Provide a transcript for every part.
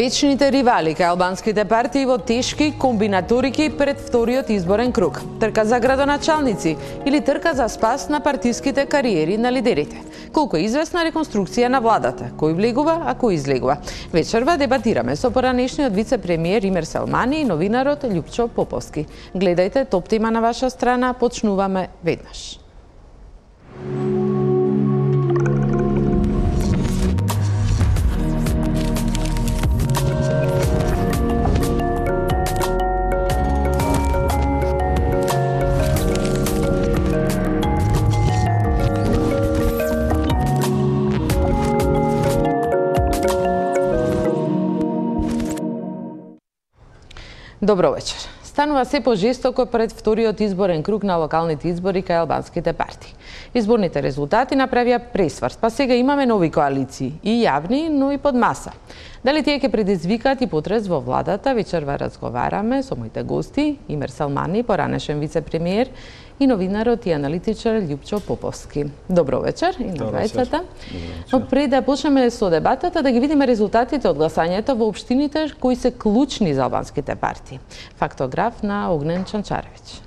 вечните ривали кај албанските партии во тешки комбинаторики пред вториот изборен круг. Трка за градоначалници или трка за спас на партиските кариери на лидерите. Колку е известна реконструкција на владата, кој влегува, а кој излегува. Вечерва дебатираме со поранешниот вице-премиер Имер Селмани и новинарот Љупчо Поповски. Гледајте топ тема на ваша страна, почнуваме веднаш. Добро вечер. Станува се пожестоко пред вториот изборен круг на локалните избори кај албанските партии. Изборните резултати направија пресврт, па сега имаме нови коалиции, и јавни, но и под маса. Дали тие ќе предизвикаат и потрес во владата, вечерва разговараме со моите гости, Имер Селмани, поранешен вице-премиер, и новинарот и аналитичар Љупчо Поповски. Добро вечер и на двајцата. Но пред да почнеме со дебатата, да ги видиме резултатите од гласањето во општините кои се клучни за албанските партии. Фактограф на Огнен Чанчаревиќ.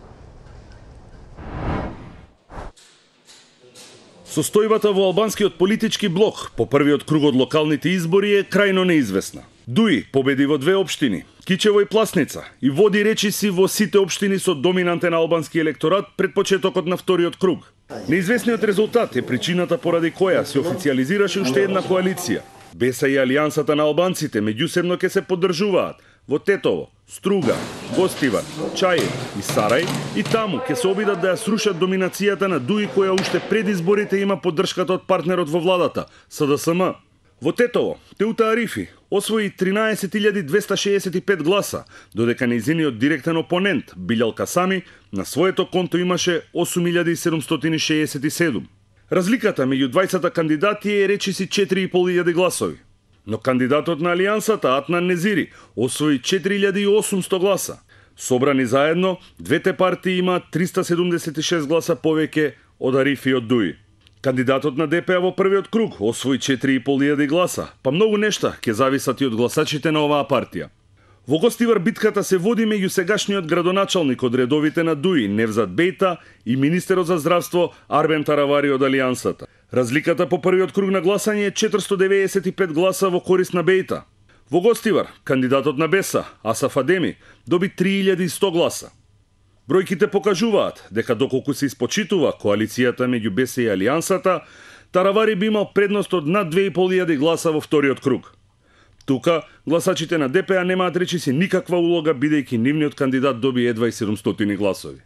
Состојбата во албанскиот политички блок по првиот круг од локалните избори е крајно неизвестна. Дуи победи во две општини, Кичево и Пласница, и води речиси во сите општини со доминантен албански електорат пред почетокот на вториот круг. Неизвестниот резултат е причината поради која се официализираше уште една коалиција. Беса и Алијансата на албанците меѓусебно ќе се поддржуваат во Тетово, Струга, Гостивар, Чаир и Сарај, и таму ќе се обидат да ја срушат доминацијата на Дуи која уште пред изборите има поддршката од партнерот во владата, СДСМ. Во Тетово, Теута Арифи освои 13.265 гласа, додека нејзиниот директен опонент, Билјал Касами, на своето конто имаше 8.767. Разликата меѓу двајцата кандидати е речиси 4.500 гласови. Но кандидатот на Алијансата, Атнан Незири, освои 4.800 гласа. Собрани заедно, двете партии имаат 376 гласа повеќе од Арифи и од Дуи. Кандидатот на ДПА во првиот круг освои 4.500 гласа, па многу нешта ќе зависат и од гласачите на оваа партија. Во Гостивар битката се води меѓу сегашниот градоначалник од редовите на Дуи, Невзат Бејта, и министерот за здравство Арбен Таравари од Алијансата. Разликата по првиот круг на гласање е 495 гласа во корист на Бејта. Во Гостивар, кандидатот на Беса, Асаф Адеми, доби 3100 гласа. Бројките покажуваат дека доколку се испочитува коалицијата меѓу Беса и Алијансата, Таравари би имал предност од над 2500 гласа во вториот круг. Тука, гласачите на ДПА немаат речиси никаква улога, бидејќи нивниот кандидат доби едва и 700 гласови.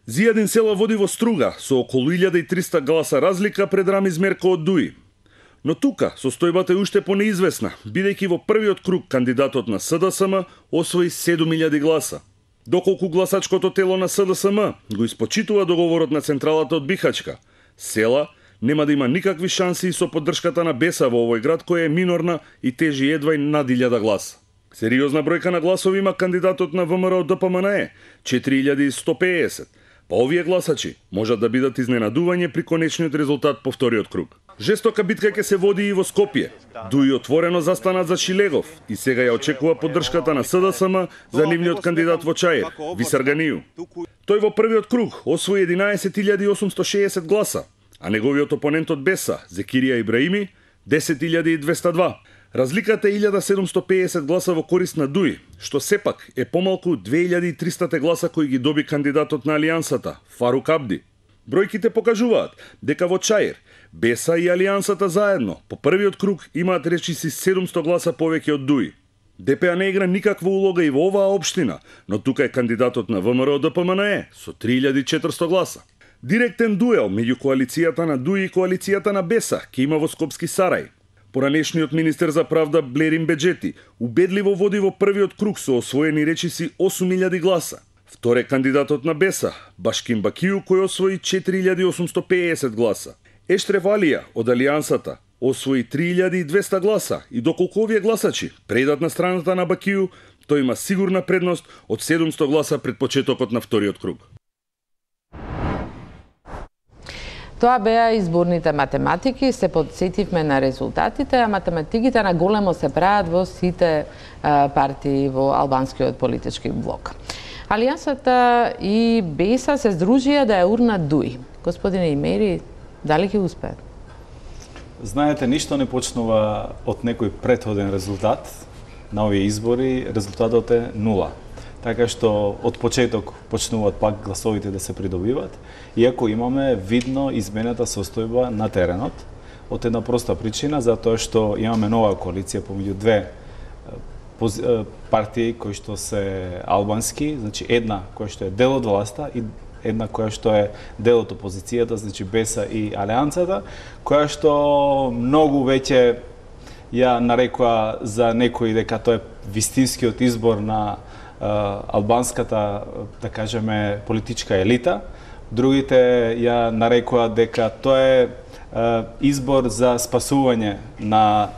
Зијадин Села води во Струга со околу 1300 гласа разлика пред Рамиз Мерко од Дуи. Но тука, состојбата е уште понеизвестна, бидејќи во првиот круг кандидатот на СДСМ освои 7000 гласа. Доколку гласачкото тело на СДСМ го испочитува договорот на централата од Бихачка, Села нема да има никакви шанси со поддршката на Беса во овој град која е минорна и тежи едва и над 1000 гласа. Сериозна бројка на гласови има кандидатот на ВМРО ДПМНЕ, 4150. Па овие гласачи можат да бидат изненадување при конечниот резултат по вториот круг. Жестока битка ќе се води и во Скопје. Дуи отворено застанат за Шилегов и сега ја очекува поддршката на СДСМ за нивниот кандидат во Чаир, Висарганију. Тој во првиот круг освои 11.860 гласа, а неговиот опонент од Беса, Зекирија Ибраими, 10.202. Разликата е 1750 гласа во корист на Дуи, што сепак е помалку 2300 гласа кои ги доби кандидатот на Алијансата, Фарук Абди. Бројките покажуваат дека во Чаир, Беса и Алијансата заедно по првиот круг имаат речиси 700 гласа повеќе од Дуи. ДПА не игра никаква улога и во оваа општина, но тука е кандидатот на ВМРО ДПМНЕ со 3400 гласа. Директен дуел меѓу коалицијата на Дуи и коалицијата на Беса ќе има во Скопски Сарај. Поранешниот министер за правда Блерин Беџети убедливо води во првиот круг со освоени речиси 8000 гласа. Втор е кандидатот на Беса, Башким Бакију, кој освои 4850 гласа. Ештреф Алија од Алијансата освои 3200 гласа и доколку овие гласачи предат на страната на Бакију, тој има сигурна предност од 700 гласа пред почетокот на вториот круг. Тоа беа изборните математики, се подсетивме на резултатите, а математиките на големо се прават во сите партии во албанскиот политички блок. Алијансата и БЕСА се здружија да ја урнат ДУИ. Господине Имери, дали ќе успеат? Знаете, ништо не почнува од некој претходен резултат на овие избори, резултатот е нула. Така што од почеток почнуваат пак гласовите да се придобиват, иако имаме видно изменета состојба на теренот, од една проста причина, затоа што имаме нова коалиција помеѓу две партии кои што се албански, значи една која што е дел од власта и една која што е дел од опозицијата, значи БЕСА и Алијансата, која што многу веќе ја нарекува за некои дека тоа е вистинскиот избор на албанската, да кажеме, политичка елита. Другите ја нарекуваат дека тоа е избор за спасување на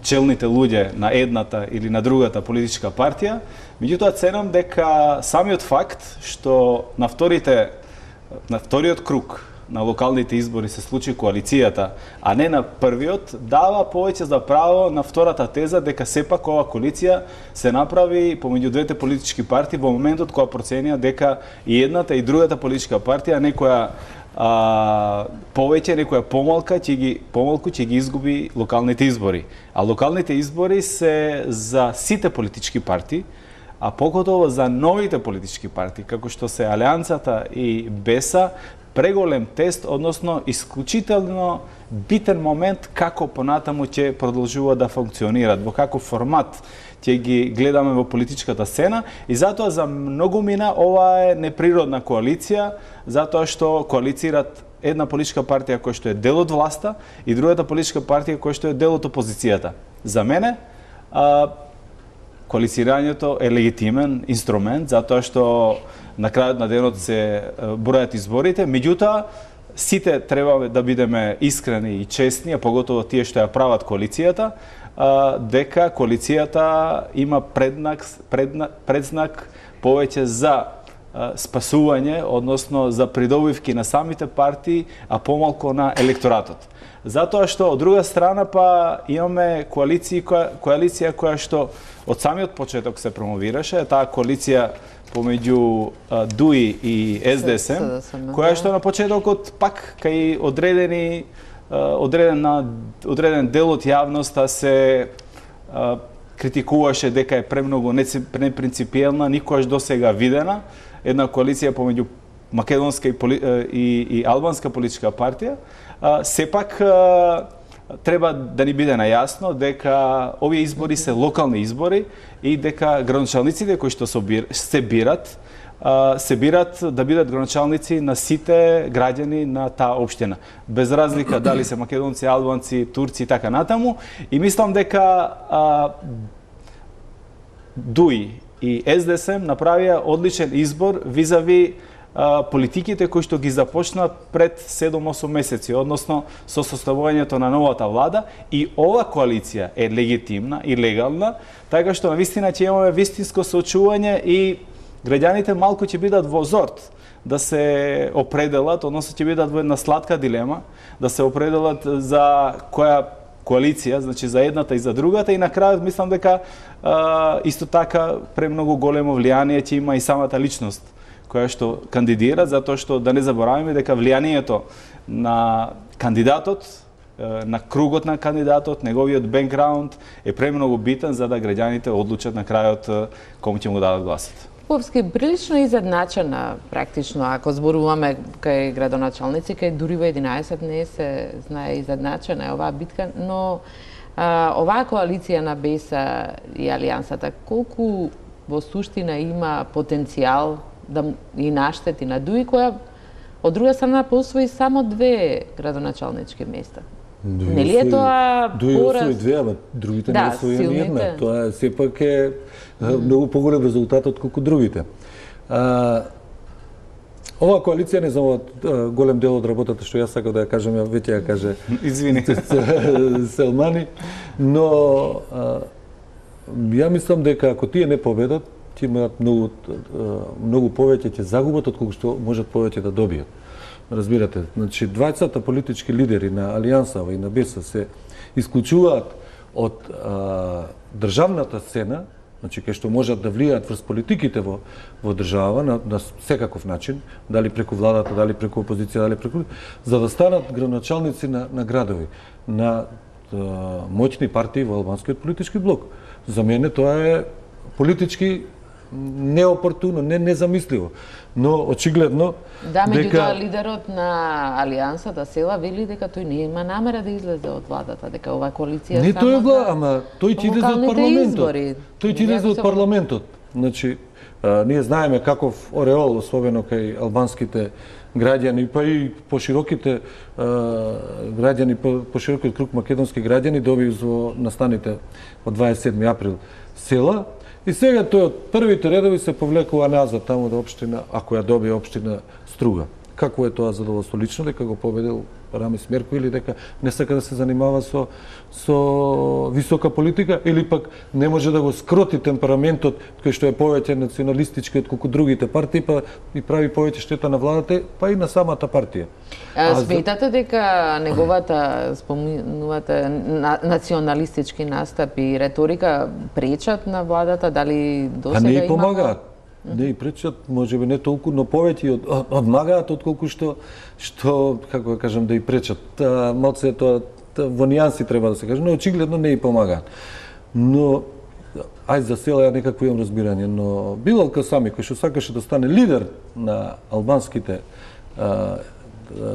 челните луѓе на едната или на другата политичка партија. Меѓутоа ценам дека самиот факт што на вториот круг на локалните избори се случи коалицијата, а не на првиот, дава повеќе за право на втората теза дека сепак ова коалиција се направи помеѓу двете политички партии во моментот кога проценија дека и едната и другата политичка партија некоја повеќе, некоја помалку ќе ги изгуби локалните избори. А локалните избори се за сите политички партии, а покотово за новите политички партии, како што се Алијансата и БЕСА, преголем тест, односно исклучително битен момент како понатаму ќе продолжува да функционираат, во каков формат ќе ги гледаме во политичката сцена, и затоа за многумина ова е неприродна коалиција, затоа што коалицираат една политичка партија која што е дел од власта и другата политичка партија која што е дел од опозицијата. За мене коалицирањето е легитимен инструмент, затоа што на крајот на денот се бројат изборите, меѓутоа сите треба да бидеме искрени и честни, а поготово тие што ја прават коалицијата, дека коалицијата има предзнак повеќе за спасување, односно за придобивки на самите партии, а помалку на електоратот. Затоа што од друга страна па имаме коалиција која што од самиот почеток се промовираше, таа коалиција помеѓу ДУИ и СДСМ, која што на почетокот пак кај одреден дел од јавноста се критикуваше дека е премногу непринципиелна, никогаш досега видена, една коалиција помеѓу македонска и албанска политичка партија. Сепак треба да ни биде најасно дека овие избори се локални избори и дека градоначалниците кои што се бират да бидат градоначалници на сите граѓани на таа општина, без разлика дали се македонци, албанци, турци и така натаму. И мислам дека ДУИ и СДСМ направија одличен избор визави политиките кои што ги започнат пред 7-8 месеци, односно со составувањето на новата влада, и ова коалиција е легитимна и легална, така што навистина ќе имаме вистинско соочување и граѓаните малку ќе бидат во зорт да се определат, односно ќе бидат во една сладка дилема, да се определат за која коалиција, значи за едната и за другата, и на крајот мислам дека исто така премногу големо влијание ќе има и самата личност која што кандидира, затоа што да не забораваме дека влијанието на кандидатот, на кругот на кандидатот, неговиот бекграунд е премногу битен за да граѓаните одлучат на крајот кому ќе му дадат гласот. Поповски, прилично изедначена практично, ако зборуваме кај градоначалници, кај дури во 11 не се знае изедначена е оваа битка, но оваа коалиција на БЕСА и Алијансата, колку во суштина има потенцијал да и наштети на ДУИ, која од друга страна посвои само 2 градоначалнички места? Нели е тоа ДУИ освои 2, ама другите не освои ни една. Тоа сепак е многу поголем резултат од колку другите. Оваа коалиција, не знам, голем дел од работата што јас сакам да ја кажам, веќе ја каже Извини. Селмани, но ја мислам дека ако тие не победат, ќе имаат многу повеќе ќе загубат отколку што можат повеќе да добијат. Разбирате, значи двајцата политички лидери на Алијансава и на БЕСА се исклучуваат од државната сцена, значи кај што можат да влијаат врз политиките во држава на секаков начин, дали преку владата, дали преку опозиција, дали преку, за да станат градоначалници на градови, на моќни партии во албанскиот политички блок. За мене тоа е политички неопортуно, незамисливо, но очигледно да, меѓутоа лидерот на Алијансата Села вели дека тој не има намера да излезе од владата, дека оваа коалиција не тој е ама тој ќе излезе од парламентот. Тој ќе излезе од парламентот. Значи, ние знаеме каков ореол, особено кај албанските граѓани, па и пошироките граѓани, поширокиот круг македонски граѓани доби во настаните од 27 април Села. И сега тој од првите редови се повлекува назад таму до општина, ако ја добие општина Струга. Како е тоа задоволство лично, дека го победил Рамис Мерко или дека не сака да се занимава со висока политика, или пак не може да го скроти темпераментот кој што е повеќе националистички отколку другите партии, па и прави повеќе штета на владата, па и на самата партија. Сметате дека неговата спомнувате националистички настапи и реторика пречат на владата, дали досега не и помагаат? Не и пречат, можеби не толку, но повеќе одмагаат отколку што како да кажам, да и пречат. Малце тоа во нијанси треба да се каже, но очигледно не и помагаат. Но ај за Села ја некако имам разбирање, но Билал Касами кој што сакаше да стане лидер на албанските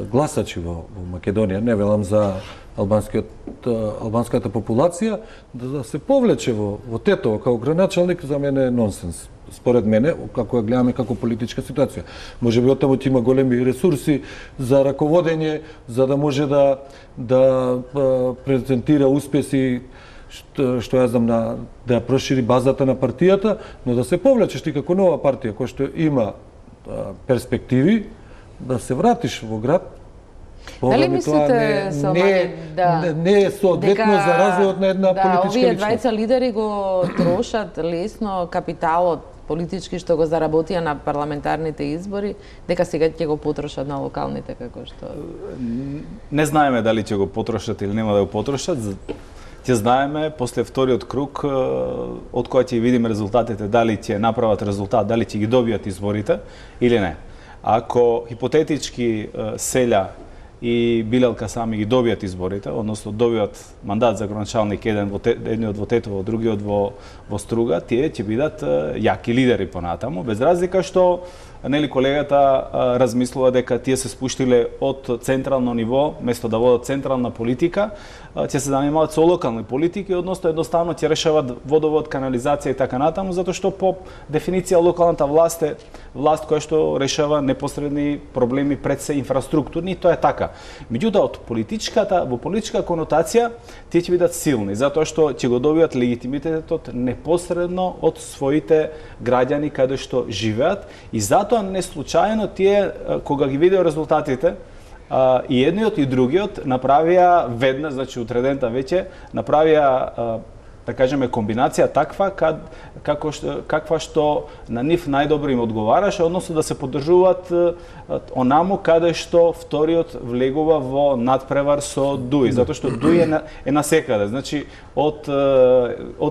гласачи во Македонија, не велам за албанската популација, да се повлече во Тетово како градоначалник, за мене е нонсенс. Според мене, како ја гледаме како политичка ситуација. Можеби оттаму има големи ресурси за раководење, за да може да презентира успеси, што ја знам, да ја прошири базата на партијата, но да се повлечеш ти како нова партија која што има перспективи, да се вратиш во град. Дали мислите, не е соодветно за развојот на една политичка личност? Овие двајца лидери го трошат лесно капиталот политички што го заработија на парламентарните избори, дека сега ќе го потрошат на локалните, како што... Не знаеме дали ќе го потрошат или нема да го потрошат. Ќе знаеме после вториот круг, од кој ќе видиме резултатите, дали ќе направат резултат, дали ќе ги добијат изборите или не. Ако хипотетички Селја и Билал Касами ги добијат изборите, односно добијат мандат за градоначалник, едниот во Тетово, другиот во Струга, тие ќе бидат јаки лидери понатаму, без разлика што нели колегата размислува дека тие се спуштиле од централно ниво, место да водат централна политика, ќе се занимаваат со локални политики, односно едноставно ќе решават водовод, канализација и така натаму, затоа што по дефиниција локалната власт е власт која што решава непосредни проблеми пред се инфраструктурни, и тоа е така. Меѓутоа во политичка конотација тие ќе бидат силни, затоа што ќе го добијат легитимитетот непосредно од своите граѓани каде што живеат, и затоа не случајно тие кога ги видеа резултатите, и едниот и другиот направија веднаш, значи утредента веќе, направија да кажеме комбинација таква каква што на нив најдобро им одговараше, односно да се поддржуваат онаму каде што вториот влегува во надпревар со Дуј, затоа што Дуј е насекаде, значи од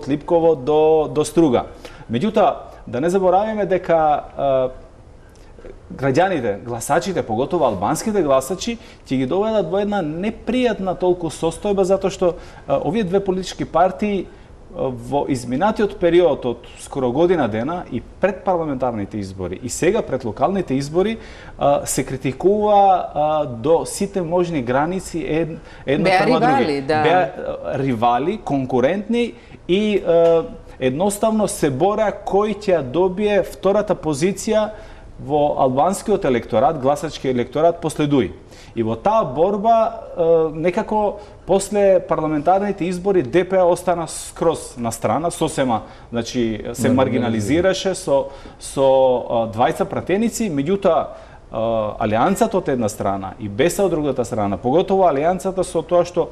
Липково до Струга. Меѓутоа, да не заборавиме дека граѓаните, гласачите, поготово албанските гласачи, ќе ги доведат во една непријатна толку состојба, затоа што овие две политички партии во изминатиот период од скоро година дена и пред парламентарните избори и сега пред локалните избори се критикува до сите можни граници една према друга. Беа ривали, конкурентни и едноставно се бореа кој ќе добие втората позиција во албанскиот електорат, гласачки електорат после Дуј. И во таа борба некако после парламентарните избори ДПА остана скроз на страна, сосема, значи се маргинализираше со двајца пратеници, меѓутоа Алијансата од една страна и Беса од другата страна, поготово Алијансата со тоа што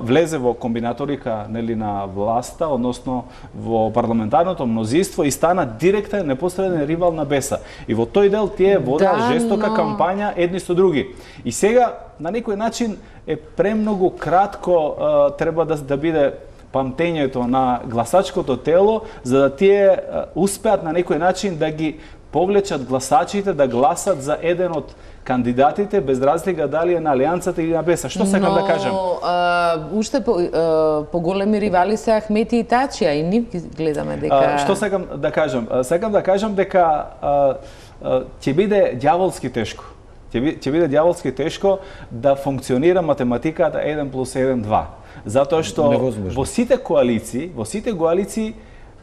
влезе во комбинаторика нели на власта, односно во парламентарното мнозинство и стана директен непосреден ривал на Беса. И во тој дел тие водат жестока кампања едни со други. И сега на некој начин е премногу кратко треба да биде памтењето на гласачкото тело за да тие успеат на некој начин да ги повлечат гласачите да гласат за еден од кандидатите без разлика дали е на Алијансата или на Беса. Што сакам да кажам? Уште поголеми ривали се Ахмети и Тачија и нив ги гледаме дека... Што сакам да кажам? Сакам да кажам дека ќе биде ѓаволски тешко. Ќе биде ѓаволски тешко да функционира математиката 1 плюс 1 2. Затоа што во сите коалиции,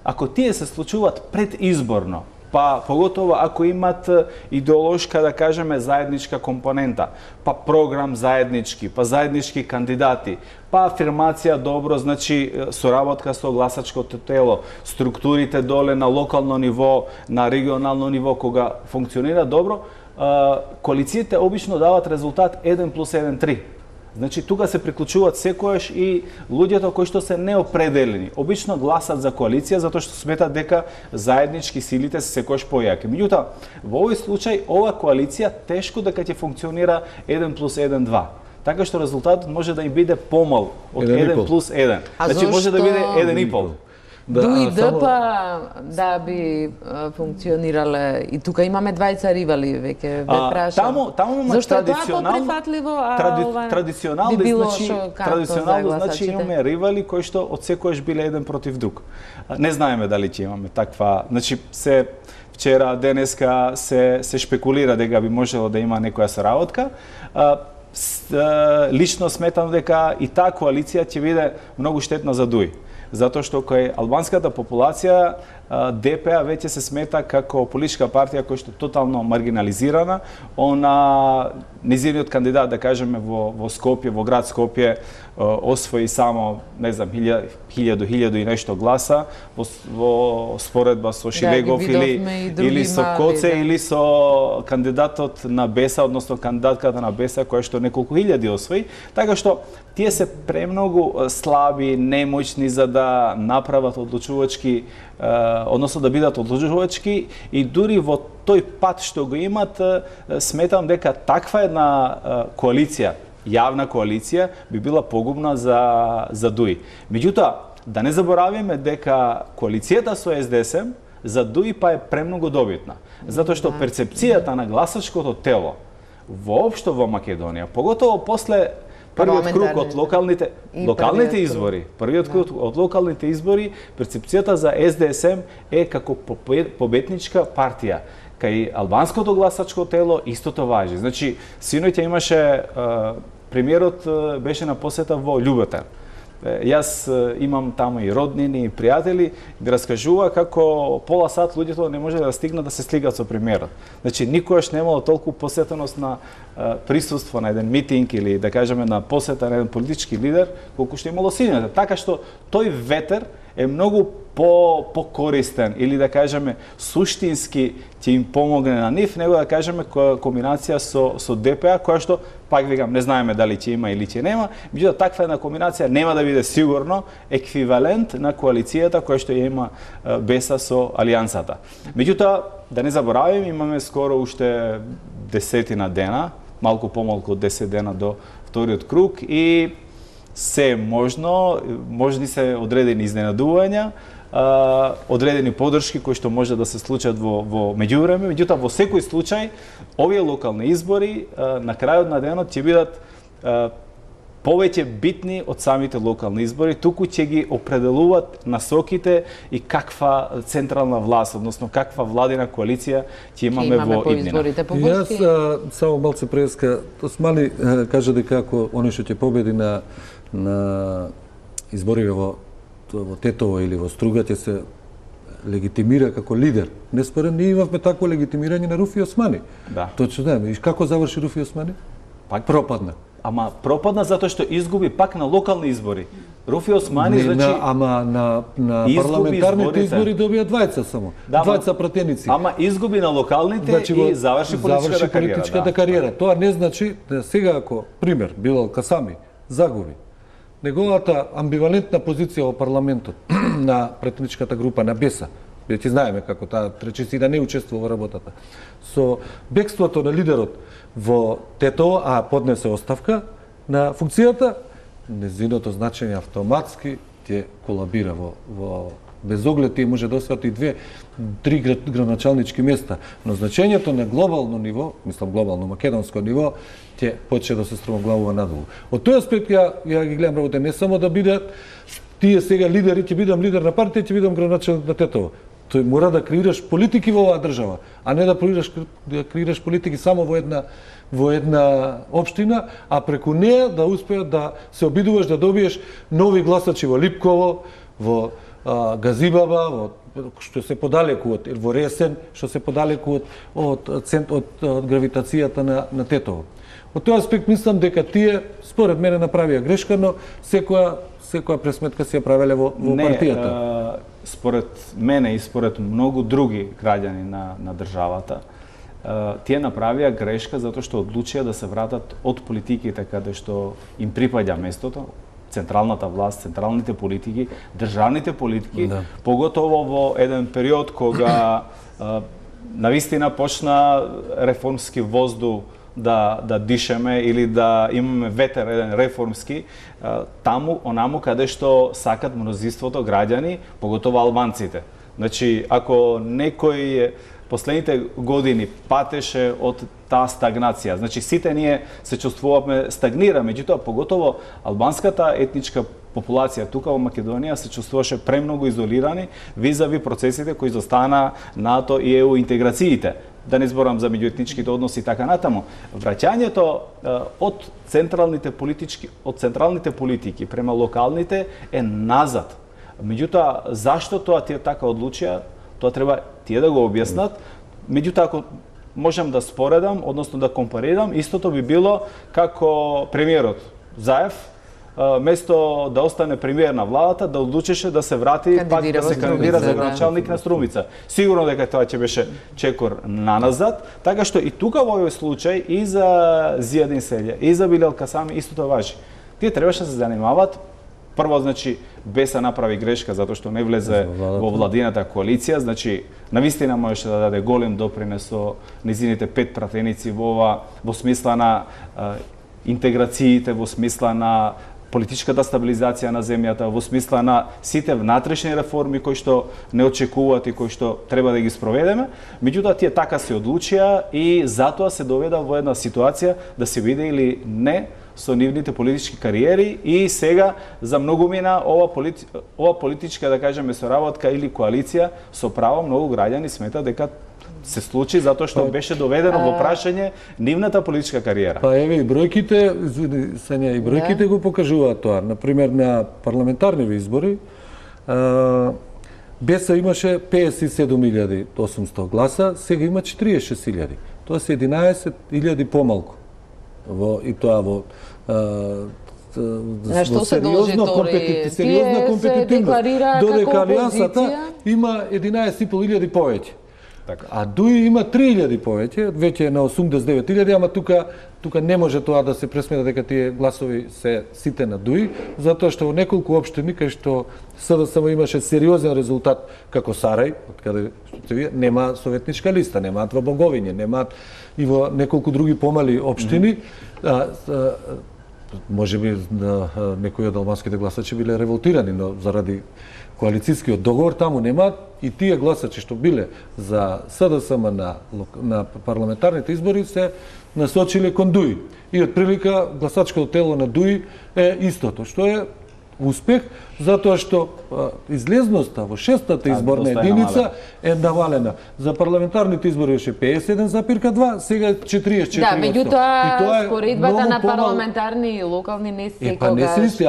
ако тие се случуваат предизборно, па поготово ако имат идеолошка, да кажеме, заедничка компонента, па програм заеднички, па заеднички кандидати, па афирмација добро, значи соработка со гласачкото тело, структурите доле на локално ниво, на регионално ниво, кога функционира добро, коалициите обично дават резултат 1 плюс 1 3. Значи, тука се приклучуваат секојаш и луѓето кои што се неопределени. Обично гласат за коалиција затоа што сметат дека заеднички силите се секојаш појаки. Меѓутоа, во овој случај, ова коалиција тешко дека ќе функционира 1 плюс 1 2. Така што резултатот може да им биде помал од 1 плюс 1. Значи, може да биде 1,5. Дуи ДП да би функционирале и тука имаме двајца ривали веќе ве прашам. Таму има традиционално значи имаме ривали кои што од секојаш биле еден против друг. Не знаеме дали ќе имаме таква, значи вчера, денеска се шпекулира дека би можело да има некоја соработка. Лично сметам дека и таа коалиција ќе биде многу штетна за Дуи. Затоа што кај албанската популација ДПА веќе се смета како политичка партија која што тотално маргинализирана. Низиниот кандидат, да кажеме, во Скопје, во град Скопје, освои само, не знам, 1000 и нешто гласа во споредба со Шилегов или со Коце или со кандидатот на Беса, односно кандидатката на Беса која што неколку илјади освои. Така што тие се премногу слаби, немоćни за да направат одлучувачки, односно да бидат одлучувачки и дури во тој пат што го имат, сметам дека таква една коалиција, јавна коалиција, би била погубна за Дуи. Меѓутоа, да не заборавиме дека коалицијата со СДСМ за Дуи па е премногу добитна. Затоа што перцепцијата на гласачкото тело воопшто во Македонија, поготово после првиот круг од локалните избори, перцепцијата за СДСМ е како победничка партија. Кај албанското гласачко тело истото важи. Значи, синоќа имаше, премиерот беше на посета во Љубетер. Јас имам таму и роднини, и пријатели, ги раскажува како пола сат луѓето не може да стигнат да се сликат со премиерот. Значи, никогаш немало толку посетеност на присуство на еден митинг или, да кажеме, на посета на еден политички лидер, колку што имало синоќа. Така што тој ветер е многу по-користен или, да кажеме, суштински ќе им помогне на нив, него, да кажеме, комбинација со ДПА, која што, пак викам, не знаеме дали ќе има или ќе нема, меѓутоа таква една комбинација нема да биде сигурно еквивалент на коалицијата која што ја има Беса со Алијансата. Меѓутоа, да не заборавим, имаме скоро уште 10 дена, малку помалку од 10 дена до вториот круг и се можни се одредени изненадувања, одредени подршки кои што може да се случат во меѓувреме, меѓутоа во секој случај овие локални избори на крајот на денот ќе бидат повеќе битни од самите локални избори, туку ќе ги определуваат насоките и каква централна власт, односно каква владина коалиција ќе имаме во иднина. Јас само малце преска, Османи кажа дека ако оној што ќе победи на изборите во Тетово или во Струга ќе се легитимира како лидер. Неспоред ние имавме такво легитимирање на Руфи Османи. Да. Точно знаеме. И како заврши Руфи Османи? Пак пропадна. Ама пропадна затоа што изгуби пак на локални избори. Руфи Османи, значи... Ама на парламентарните избори добија двајца само. Двајца пратеници. Ама изгуби на локалните и заврши политичката кариера. Тоа не значи, сега ако, пример, Билал Касами загуби, неговата амбивалентна позиција во парламентот на пратеничката група на Беса, веќе знаеме како таа речиси да не учествува во работата, со бегството на лидерот во Тетово, а поднесе оставка на функцијата, незиното значење автоматски ќе колабира во без оглед тие може да освати 2-3 градоначалнички места, но значењето на глобално ниво, мислам глобално македонско ниво, ќе почне да се стромоглавува надолу. Од тој аспект ја ги гледам работа не само да бидат тие сега лидери, ќе бидам лидер на партија, ќе бидам градоначалник на Тетово. Тој мора да креираш политики во оваа држава, а не да креираш политики само во една општина, а преку неја да успеат да се обидуваш да добиеш нови гласачи во Липково, во Газибаба, што се подалеку во Ресен, што се подалеку од гравитацијата на Тетово. Од тој аспект мислам дека тие според мене направија грешка, но секоја пресметка си ја правеле во партијата. Според мене и според многу други граѓани на државата, тие направија грешка затоа што одлучија да се вратат од политиките каде што им припаѓа местото, централната власт, централните политики, државните политики, поготово во еден период кога навистина почна реформски воздух да дишеме или да имаме ветер еден реформски, таму, онаму каде што сакат мнозинството граѓани, поготово албанците. Значи, ако некој последните години патеше од таа стагнација, значи сите ние се чувствуваме стагнира, меѓутоа поготово албанската етничка популација тука во Македонија се чувствуваше премногу изолирани визави процесите кои застана НАТО и ЕУ интеграциите. Да не зборам за меѓуетничките односи и така натаму. Враќањето од централните политики према локалните е назад. Меѓутоа, зашто тоа тие така одлучија, тоа треба тие да го објаснат. Меѓутоа, ако можам да споредам, односно да компарирам, истото би било како премиерот Заев, место да остане премиер на владата, да одлучеше да се врати пак да се кандидира за градоначалник на Струмица. Сигурно дека тоа ќе беше чекор наназад, така што и тука во овој случај и за Зијадин Селја, и за Билал Касами истото важи. Тие требаше да се занимаваат. Прво, значи, Беса направи грешка затоа што не влезе во владината коалиција, значи, навистина можеше да даде голем допринес со низините 5 пратеници во смисла на интеграциите, во смисла на политичката стабилизација на земјата, во смисла на сите внатрешни реформи кои што не очекуваат и кои што треба да ги спроведеме. Меѓутоа, тие така се одлучија и затоа се доведа во една ситуација да се види или не со нивните политички кариери и сега за многумина ова политичка, да кажеме, соработка или коалиција со право многу граѓани смета дека се случи затоа што беше доведено во прашање нивната политичка кариера. Па еве и бројките, Сења, и бројките го покажуваат тоа. Например, на парламентарни избори Беса имаше 57.800 гласа, сега има 46.000. Тоа се 11.000 помалку. И тоа во сериозна компетитивност. Додека Алијансата има 11.500 повеќе. А ДУИ има 3.000 повеќе, веќе е на 89.000, ама тука не може тоа да се пресмета дека тие гласови се сите на ДУИ, затоа што во неколку општини кај што СДСМ имаше сериозен резултат како Сарај, од каде што вие нема советничка листа, немаат во Боговиње, немаат и во неколку други помали општини. Можеби некои од албанските гласачи биле револтирани, но заради коалицијскиот договор таму немаат и тие гласачи што биле за СДСМ на парламентарните избори се насочиле кон ДУИ. И од прилика гласачкото тело на ДУИ е истото, што е успех, затоа што излезноста во 6-та изборна единица е навалена. За парламентарните избори беше 51,2, сега 44%. Да, меѓутоа споредбата на парламентарни и локални не секогаш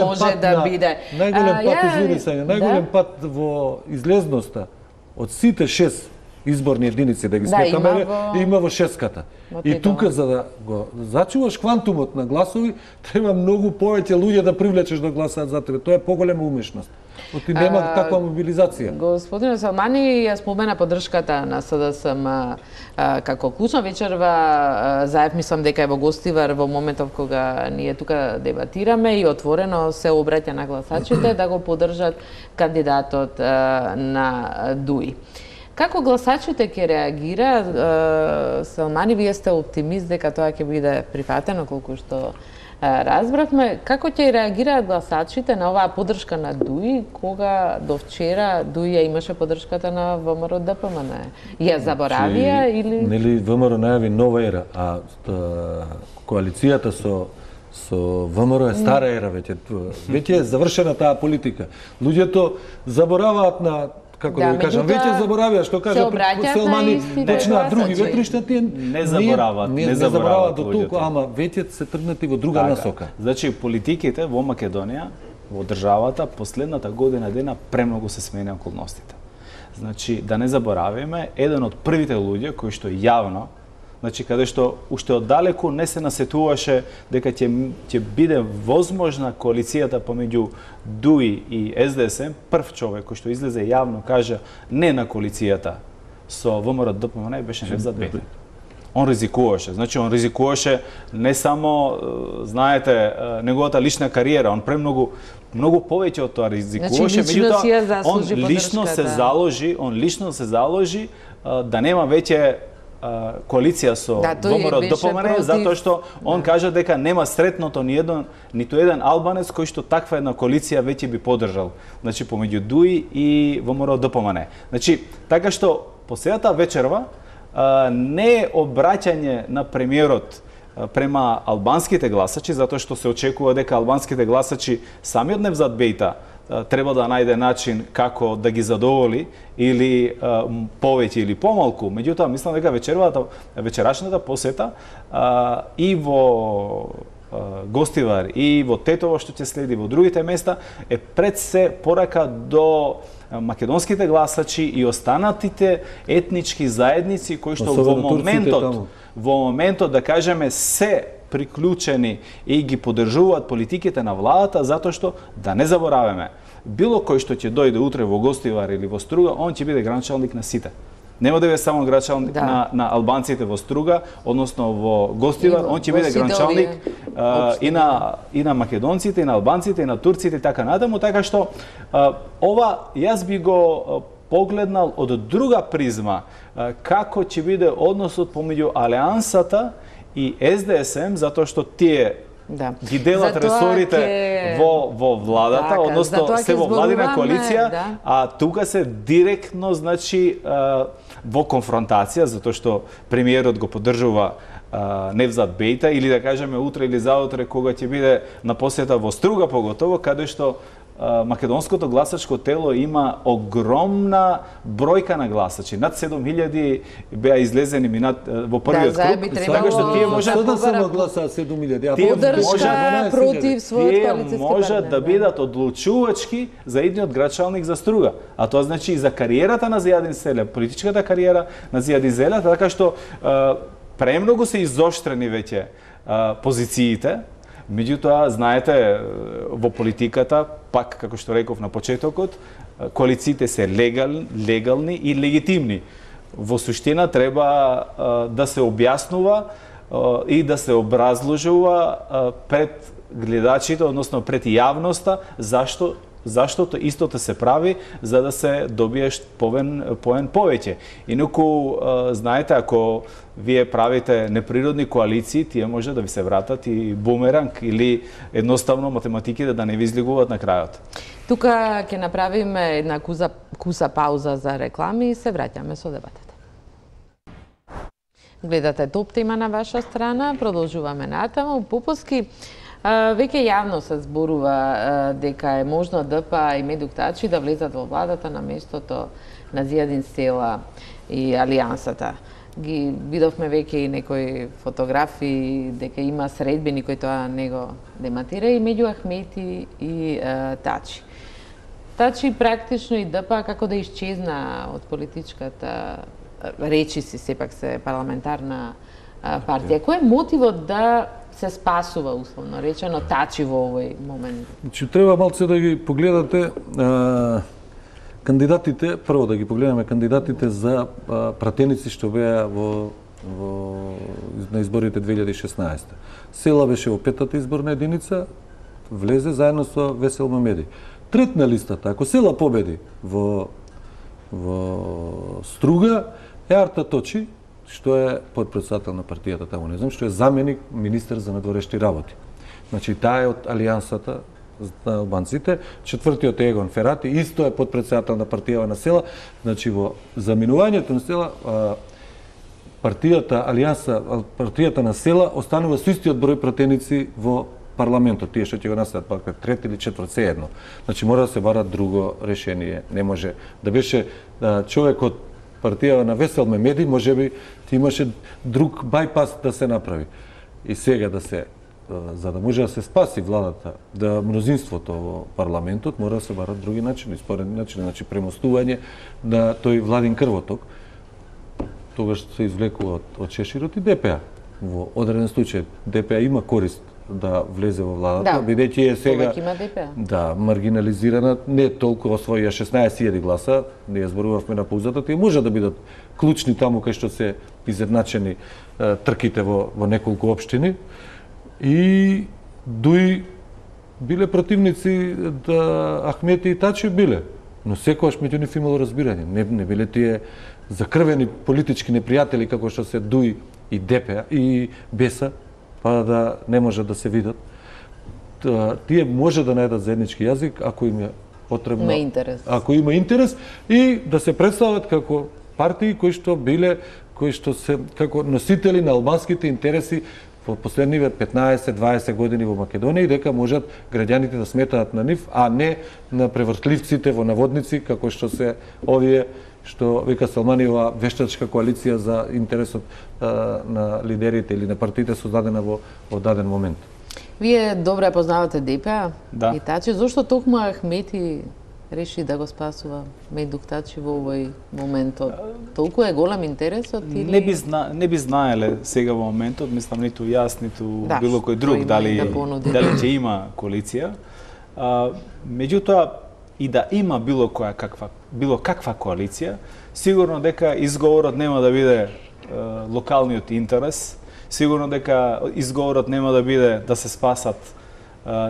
може да биде. Најголем пат во излезноста од сите 6 изборни единици да ги сметаме, има во шеската. И тука за да го зачуваш квантумот на гласови, треба многу повеќе луѓе да привлечеш да гласаат за тебе. Тоа е поголема умешност. Оти нема таква мобилизација. Господин Салмани ја спомена поддршката на СДСМ како клучна вечерва. Заев мислам дека е во гостивар во моментов кога ние тука дебатираме и отворено се обраќа на гласачите да го поддржат кандидатот на ДУИ. Како гласачите ќе реагира? Салмани, вие сте оптимист дека тоа ќе биде прифатено, колку што разбравме. Како ќе реагираат гласачите на оваа поддршка на ДУИ, кога до вчера ДУИ ја имаше поддршката на ВМРО ДПМН? Ја заборавија или... Нели ВМРО најави нова ера, а коалицијата со ВМРО е стара ера веќе. Веќе е завршена таа политика. Луѓето забораваат на, како да ви кажам, веќе заборавија што кажа Салмани, почнаа други ветришта, тие не забораваат до толку, ама веќе се тргнати во друга насока. Значи политиките во Македонија, во државата, последната година дена премногу се смени околностите. Значи да не забораваме, еден од првите луѓе кои што јавно, значи каде што уште оддалеку не се насетуваше дека ќе биде возможна коалицијата помеѓу ДУИ и СДСМ, прв човек кој што излезе јавно кажа не на коалицијата со ВМРО ДПМН беше Невзат Бејта. Он ризикуваше, значи он ризикуваше не само, знаете, неговата лична кариера, он премногу многу повеќе од тоа ризикуваше, меѓутоа он лично се заложи да нема веќе коалиција со ВМРО ДПМН, затоа што он кажа дека нема сретното ниту еден албанец кој што таква една коалиција веќе би поддржал, значи помеѓу ДУИ и ВМРО ДПМН. Значи така што последната вечерва не е обраќање на премиерот према албанските гласачи, затоа што се очекува дека албанските гласачи самиот Невзат Бејта треба да најде начин како да ги задоволи или повеќе или помалку. Меѓутоа, мислам дека вечерашната посета и во Гостивар и во Тетово што ќе следи во другите места е пред се порака до македонските гласачи и останатите етнички заедници кои што во моментот да кажеме се приклучени и ги поддржуваат политиките на владата, затоа што да не забораваме, било кој што ќе дојде утре во Гостивар или во Струга, он ќе биде граначалник на сите. Нема да биде само граначалник на албанците во Струга, односно во Гостивар, он ќе биде граначалник и на македонците, и на албанците, и на турците и така натаму, така што ова јас би го погледнал од друга призма, како ќе биде односот помеѓу Алијансата и СДСМ, затоа што тие ги делат ресорите во владата, односно се во владина коалиција, а тука се директно, значи, во конфронтација, затоа што премиерот го поддржува Невзат Бејта, или да кажеме утре или заутре, кога ќе биде на посета во Струга поготово, каде што македонското гласачко тело има огромна бројка на гласачи. Над 7000 беа излезени во првиот круг. Така што тие можат да само гласаат 7000. Поддршка против својот коалицијски партнер. Можат да бидат одлучувачки за идниот градчалник за Струга. А тоа значи и за кариерата на Зијадин Селе, политичката кариера на Зијадин Селе, така што премногу се изоштрени веќе позициите. Меѓутоа, знаете, во политиката, пак како што реков на почетокот, коалициите се легални и легитимни. Во суштина треба да се објаснува и да се образложува пред гледачите, односно пред јавноста, зашто истото се прави за да се добие поен повеќе. Инаку, знаете, ако вие правите неприродни коалиции, тие може да ви се вратат и бумеранг или едноставно математиките да не ви излегуваат на крајот. Тука ќе направиме една куса пауза за реклами и се враќаме со дебатата. Гледате топ тема на ваша страна, продолжуваме натаму. Попуски, веќе јавно се зборува дека е можно ДПА и Медук Тачи да влезат во владата на местото на Зијадин Села и Алијансата. Ги видовме веќе и некои фотографии дека има средбини кои тоа не го дематира и меѓу Ахмети и Тачи. Тачи практично и ДПА како да исчезна од политичката речи си сепак се парламентарна партија. Кој е мотивот да се спасува, условно речено, Тачи во овој момент? Значи, треба малце да ги погледате кандидатите, прво да ги погледаме кандидатите за пратеници што беа на изборите 2016. Села беше во петата изборна единица, влезе заедно со Весел Мамеди. Трет на листата, ако Села победи во Струга, е Арта Точи, што е подпредседател на партијата таму, не знам, што е заменик министер за надворешни работи. Значи, таа е од Алијансата на албанците, четвртиот е Егон Ферати, исто е подпредседател на партијава на Села. Значи, во заминувањето на Села, партијата на Села останува со истиот број пратеници во парламентот, тие што ќе го настават пак трет или четврт, се едно. Значи, мора да се бара друго решение. Не може да беше човек од партијава на Весел Мемеди, можеби ти имаше друг бајпас да се направи. И сега за да може да се спаси владата, да мнозинството во парламентот, мора да се барат други начини, споредни начини, значи премостување на тој владин крвоток. Тогаш се извлекува од Шеширот и ДПА. Во одреден случај ДПА има корист да влезе во владата, бидејќи е сега маргинализирана, не толку освоја 16.000 гласа, ние зборувавме на паузата, тие може да бидат клучни таму кај што се изедначени трките во неколку општини и дуи биле противници да Ахмети и Тачи биле, но секогаш меѓу нив имало разбирање, не биле тие закрвени политички непријатели како што се Дуи и ДПА и Беса, па да не можат да се видат. Тие може да најдат заеднички јазик ако им е потребно, ако има интерес и да се представат како партии кои што се како носители на албанските интереси во последниве 15-20 години во Македонија и дека можат граѓаните да сметаат на нив, а не на превртливците во наводници како што се овие што вика Салманиова вештачка коалиција за интересот на лидерите или на партиите создадена во даден момент. Вие добро ја познавате ДПА и Тачи, зошто токму Ахмети реши да го спасува Медук Тачи во овој моментот? Толку е голем интересот или не би знаеле сега во моментот, мислам ниту јас, ниту било кој друг дали ќе има коалиција. Меѓутоа и да има било каква коалиција, сигурно дека изговорот нема да биде локалниот интерес, сигурно дека изговорот нема да биде да се спасат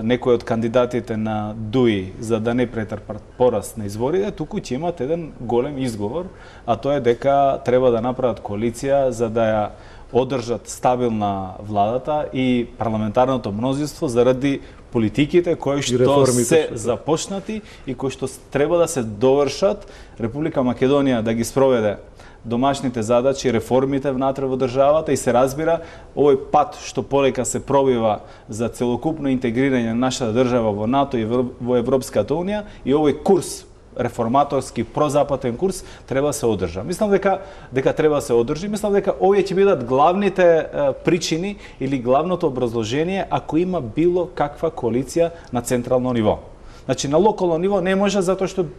некои од кандидатите на Дуи за да не претрпат пораз на изборите, туку ќе имат еден голем изговор, а тоа е дека треба да направат коалиција за да ја одржат стабилна владата и парламентарното мнозинство заради политиките кои што се започнати и кои што треба да се довршат, Република Македонија да ги спроведе домашните задачи, реформите внатре во државата и се разбира овој пат што полека се пробива за целокупно интегрирање на нашата држава во НАТО и во Европската унија и овој курс реформаторски прозападен курс треба да се одржа. Мислам дека треба да се одржи, мислам дека овие ќе бидат главните причини или главното образложение ако има било каква коалиција на централно ниво. Значи на локално ниво не може затоа што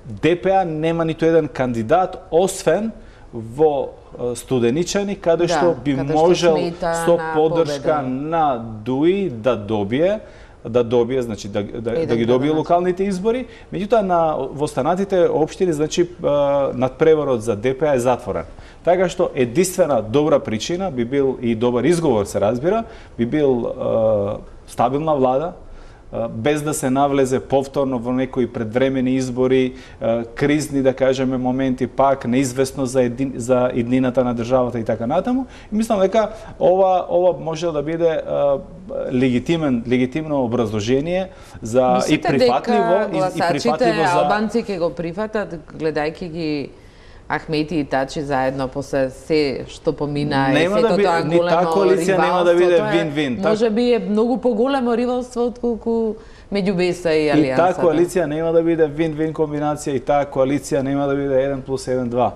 ДПА нема ниту еден кандидат освен во Студеничани каде што би можел со поддршка на Дуи да добие, значи да ги добие локалните избори, меѓутоа во останатите општини, значи надпреварот за ДПА е затворен. Така што единствена добра причина би бил и добар изговор се разбира, би бил стабилна влада, без да се навлезе повторно во некои предвремени избори, кризни, да кажеме, моменти пак, неизвестно за иднината на државата и така натаму. И мислам дека ова може да биде легитимно образложение за и прифатливо гласачите албанци ќе го прифатат гледајќи ги Ахмети и Тачи заедно после се што помина и сето тоа големо коалиција нема да биде вин-вин. Може би е многу поголемо ривалство отколку меѓу Беса и Алијансата. И таа коалиција нема да биде вин-вин комбинација и таа коалиција нема да биде 1+1=2.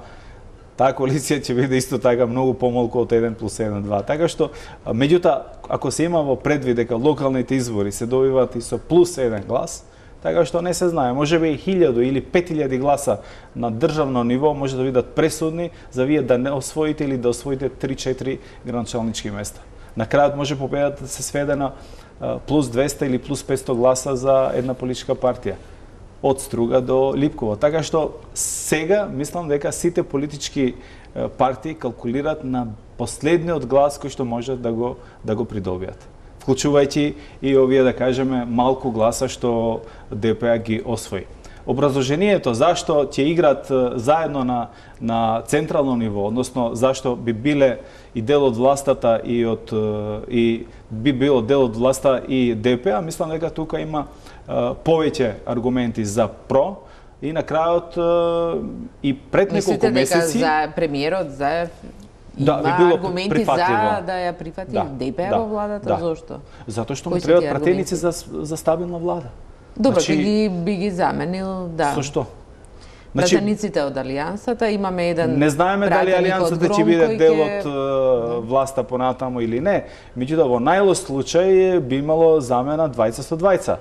Таа коалиција ќе биде исто така многу помалку од 1+1=2. Така што меѓутоа ако се има во предвид дека локалните избори се добиваат и со +1 глас, Така што не се знае, можеби 1000 или 5000 гласа на државно ниво може да бидат пресудни за вие да не освоите или да освоите 3-4 градоначалнички места. На крајот може победата да се сведе на плюс 200 или плюс 500 гласа за една политичка партија. Од Струга до Липково. Така што сега мислам дека сите политички партии калкулираат на последниот глас кој што може да го придобијат. Вклучувајќи и овие, да кажеме, малку гласа што ДПА ги освои. Образложението зашто ќе играат заедно на централно ниво, односно зашто би биле и дел од властата и би било дел од власта и ДПА, мислам дека тука има повеќе аргументи за про и на крајот и пред неколку месеци. Мислите дека за премиерот Заев има аргументи за да ја прифати ДПА во владата? Зошто? Затоа што му требаат пратеници за стабилна влада. Добро, би ги заменил, да. Со што? Пратениците од Алијансата, имаме еден не знаеме дали Алијансата ќе биде дел од власта понатаму или не. Меѓутоа, во најлош случај би имало замена 20 со 20.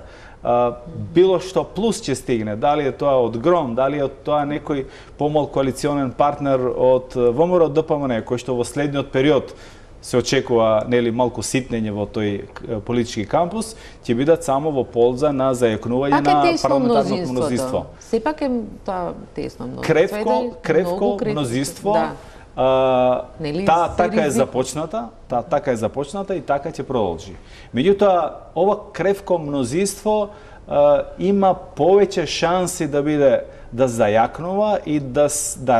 Било што плюс ќе стигне, дали е тоа од ГРОМ, дали е тоа некој помал коалиционен партнер од ВМРО ДПМН, кој што во следниот период се очекува нели малку ситнење во тој политички кампус, ќе бидат само во полза на зајакнување на парламентарното мнозинство. Сепак е тоа тесно мнозинство. Кревко мнозинство. Таа така е започната и така ќе продолжи. Меѓутоа, ова кревко мнозинство има повеќе шанси да биде да зајакнува и да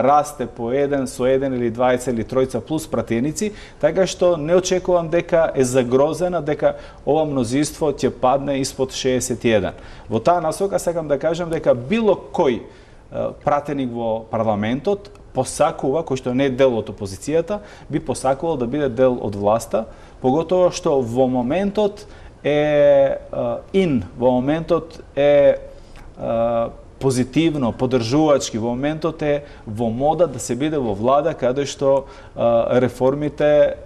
расте по со еден или 20 или тројца плюс пратеници, така што не очекувам дека е загрозена, дека ова мнозинство ќе падне испод 61. Во таа насока сакам да кажам дека било кој пратеник во парламентот посакува, кој што не е дел од опозицијата, би посакувал да биде дел од власта, поготово што во моментот е во моментот е позитивно, поддржувачки, во моментот е во мода да се биде во влада каде што реформите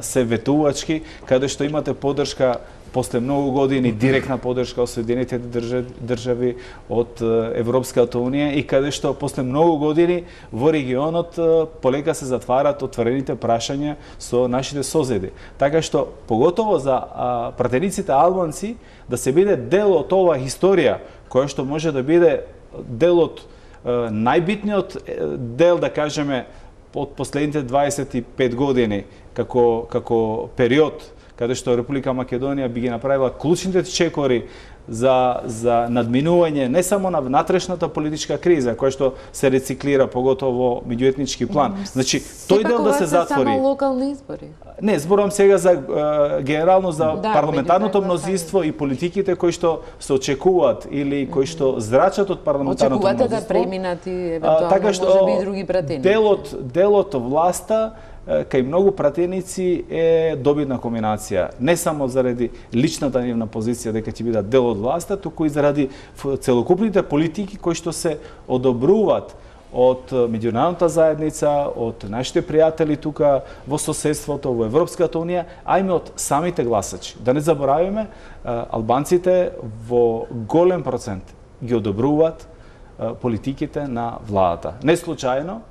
се ветувачки, каде што имате поддршка после многу години, директна поддршка од Соединетите држави, од Европската унија и каде што после многу години во регионот полека се затварат отворените прашања со нашите соседи. Така што поготово за пратениците албанци да се биде дел од оваа историја која што може да биде дел од најбитниот дел, да кажеме, од последните 25 години како период каде што Република Македонија би ги направила клучните чекори за надминување не само на внатрешната политичка криза, која што се рециклира поготово во меѓуетнички план. Значи, тој дел да се затвори. Само локални избори. Не, зборувам сега за генерално за парламентарното мнозинство и политиките кои што се очекуваат или кои што зрачат од парламентарното мнозинство. Очекувате да преминат и евентуално можеби и други пратеници. Делот власта кај многу пратеници е добитна комбинација. Не само заради личната нивна позиција дека ќе бидат дел од власта, туку и заради целокупните политики кои што се одобруваат од меѓународната заедница, од нашите пријатели тука во соседството, во Европската унија, а и од самите гласачи. Да не заборавиме, албанците во голем процент ги одобруваат политиките на владата. Не случајно,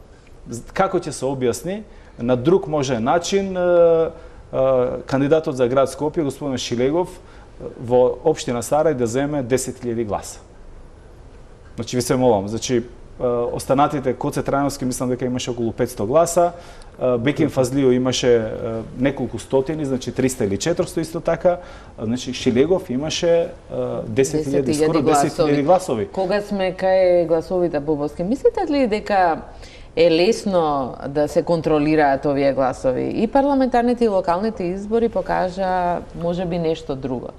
како ќе се објасни, на друг може начин кандидатот за град Скопје, господин Шилегов, во општина Сарај да земе 10.000 гласа. Значи, ви се молам, значи, останатите Коце Трајновски мислам дека имаше околу 500 гласа, Бекин Фазлио имаше неколку стотини, значи 300 или 400 исто така, значи Шилегов имаше 10.000, скоро 10.000 гласови. Кога сме кај гласовите бобовски, мислите ли дека е лесно да се контролираат овие гласови? И парламентарните и локалните избори покажа можеби нешто друго.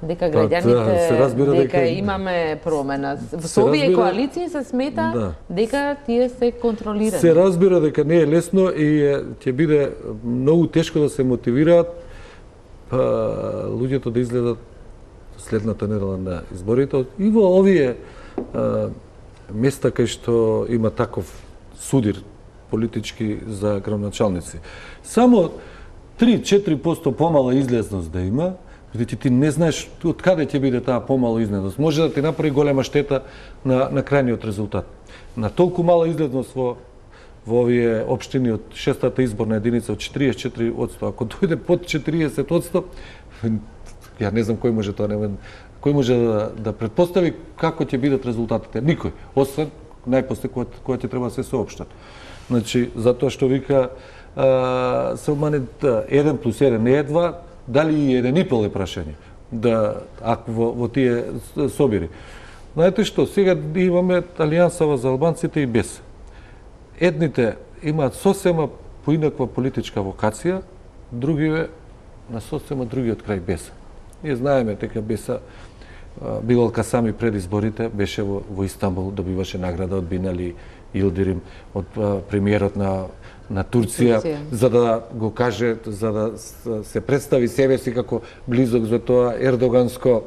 Дека граѓаните, дека имаме промена. Со овие коалиции се смета дека тие се контролирани. Се разбира дека не е лесно и ќе биде многу тешко да се мотивираат луѓето да изгледат следната недела на изборите и во овие места кај што има таков судир политички за градоначалници. Само 3-4% помала излезност да има, Бидејќи ти не знаеш од каде ќе биде таа помала излезност. Може да ти направи голема штета на крајниот резултат. На толку мала излезност во овие општини од 6-та изборна единица од 44%, ако дојде под 40%, ја не знам кој може тоа, кој може да претпостави како ќе бидат резултатите. Никој, освен најпосле кога ќе треба да се соопштат. Значи, затоа што вика се обмане 1 плюс 1 не е 2, дали и 1,5 е прашање, ако во тие собири. Знаете што, сега имаме Алијансава за албанците и БЕС. Едните имаат сосема поинаква политичка вокација, другиве на сосема другиот крај БЕС. Ние знаеме дека БЕС Билал Касами пред изборите беше во Истанбул, добиваше награда од Бинали Илдирим, од премиерот на Турција, за да го каже, за да се представи себе си како близок за тоа ердоганско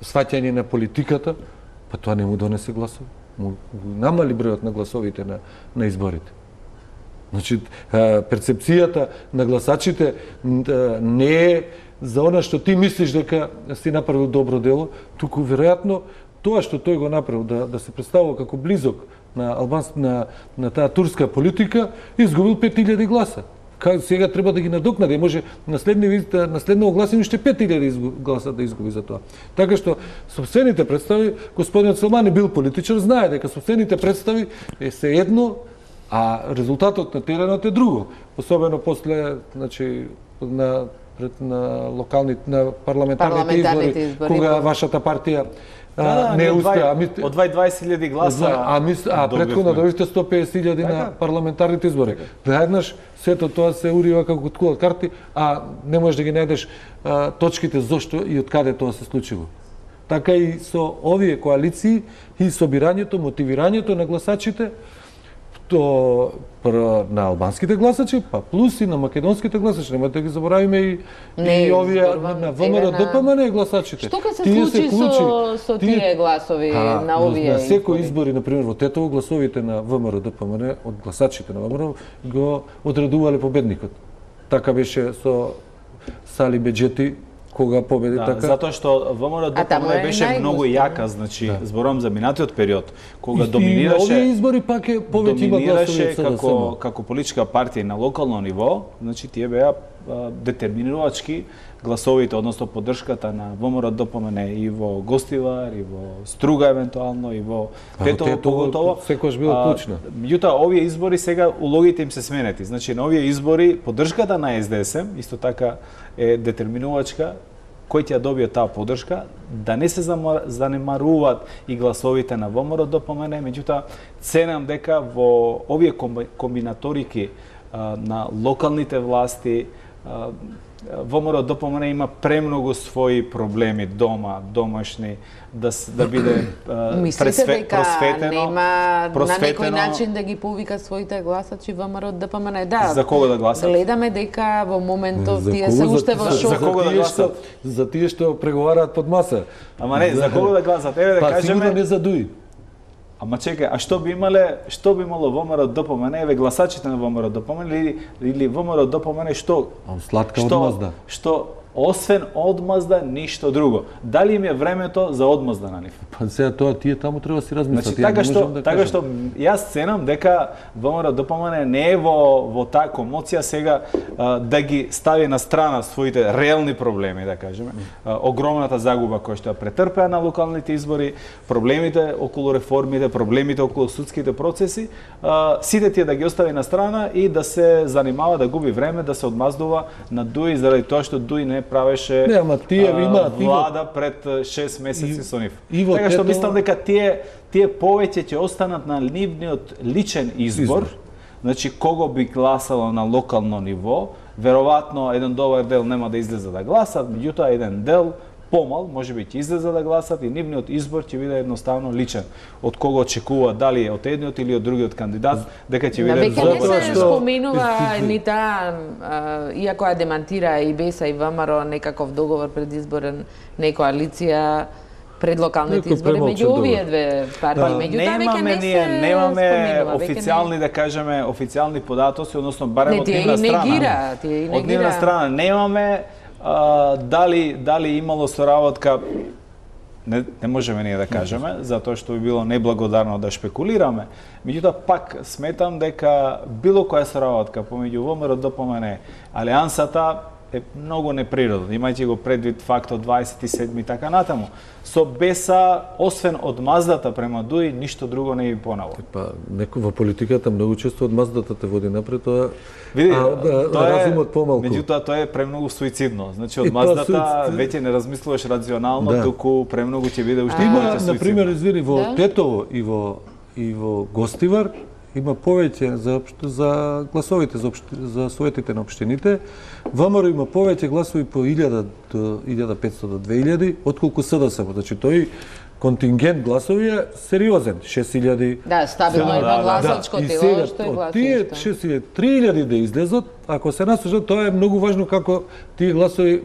сваќање на политиката, па тоа не му донесе гласови. Му намали бројот на гласовите на изборите. Значи, перцепцијата на гласачите не е за она што ти мислиш дека си направил добро дело, туку веројатно тоа што тој го направил да се представува како близок на таа турска политика, изгубил 5000 гласа. Сега треба да ги надокнади, може на следно огласение уште 5000 гласа да изгуби за тоа. Така што сопствените представи, господинот Селмани бил политичар, знае дека сопствените представи се едно, а резултатот на теренот е друго. Особено после, значи, на парламентарните избори, кога вашата партија не успеа. Од 20.000 гласа. А претходно добивте 150.000 на парламентарните избори. Наеднаш сето тоа се урива како кула карти, а не можеш да ги најдеш точките зошто и од каде тоа се случило. Така и со овие коалиции и собирањето, мотивирањето на гласачите, на албанските гласачи, па плюс и на македонските гласачи. Немате да ги заборавиме и овие на ВМРО ДПМН гласачите. Што ќе се случи со тие гласови на овие избори? На секој избори, например, во Тетово, гласовите на ВМРО ДПМН од гласачите на ВМРО го одредувале победникот. Така беше со Сали Беџети, кога победи така. Затоа што ВМРО ДПМН беше многу јака, значи зборувам за минатиот период, кога доминираше. И на овие избори пак е повеќе има гласови како политичка партија на локално ниво, значи тие беа детерминувачки гласовите, односно поддршката на ВМРО ДПМН и во Гостивар, и во Струга евентуално, и во Тетово поготово. Секогаш била клучна. Меѓутоа овие избори сега улогите им се сменети. Значи на овие избори поддршката на СДСМ исто така е детерминувачка кој ќе ја добие таа поддршка, да не се занемаруваат и гласовите на ВМРО ДПМН, меѓутоа ценам дека во овие комбинаторики на локалните власти ВМРО ДПМН има премногу своји проблеми дома, домашни, да биде просветено. На некој начин да ги повика своите гласачи ВМРО ДПМН. Да, за кого да гласат? Гледаме дека во моментов тие се уште во шок. За кого да гласат? За тие што преговараат под маса. Ама не, за кого да гласат? Еве да кажеме. Па сигурно не за ДУИ. Ама чекај, а што би имало ВМРО ДПМН, еве гласачите на ВМРО ДПМН или ВМРО ДПМН што? Сладка одмазда. Што освен одмазда ништо друго. Дали им е времето за одмазда на нив? Па сега тоа тие таму треба да си размислат. Значи, така што јас ценам дека ВМРО ДПМН не е во таа комоција сега да ги стави на страна своите реални проблеми, да кажеме. Огромната загуба која што ја претрпеа на локалните избори, проблемите околу реформите, проблемите околу судските процеси, сите тие да ги остави на страна и да се занимава да губи време, да се одмаздува на ДУИ заради тоа што ДУИ не правеше влада пред 6 месеци со нив. Така што мислам дека тие повеќе ќе останат на нивниот личен избор, значи кого би гласало на локално ниво, веројатно еден добар дел нема да излезе да гласат, меѓутоа еден дел помал, може би ќе излезе да гласат и нивниот избор ќе биде едноставно личен. Од кого очекува, дали од едниот или од другиот кандидат, дека ќе биде добар. Веќе не се споменува ни таа, иако ја демантира и БЕСА и ВМРО некаков договор предизборен, не коалиција пред локалните избори меѓу овие две партии. Меѓутоа веќе не се немаме официјални, да кажеме, официјални податоци, односно барем од нивна страна. Тие и негира. Од нивна страна немаме. Дали имало соработка, не можеме ние да кажеме, затоа што би било неблагодарно да шпекулираме. Меѓутоа, пак сметам дека било која соработка помеѓу ВМРО, ДПМН, Алијансата е многу неприродно, имајќи го предвид фактот 27 и така натаму. Со БЕСА, освен одмаздата према ДУИ, ништо друго не би понало. Па, во политиката многу често одмаздата те води напред, тоа разумот помалку. Меѓутоа, тоа е премногу суицидно. Значи, одмаздата веќе не размислуваш рационално, туку премногу ќе биде уште повеќе суицидно. Например, извини, во Тетово и во Гостивар има повеќе за гласовите за советите на општините. ВМРО има повеќе гласови по 1000 до 1500 до 2000 отколку СДСМ. Значи тој контингент гласови е сериозен, 6000. Да, стабилно има гласачко тело што е гласачко. Тие 6000, 3000 да излезат, ако се насужат, тоа е многу важно како тие гласови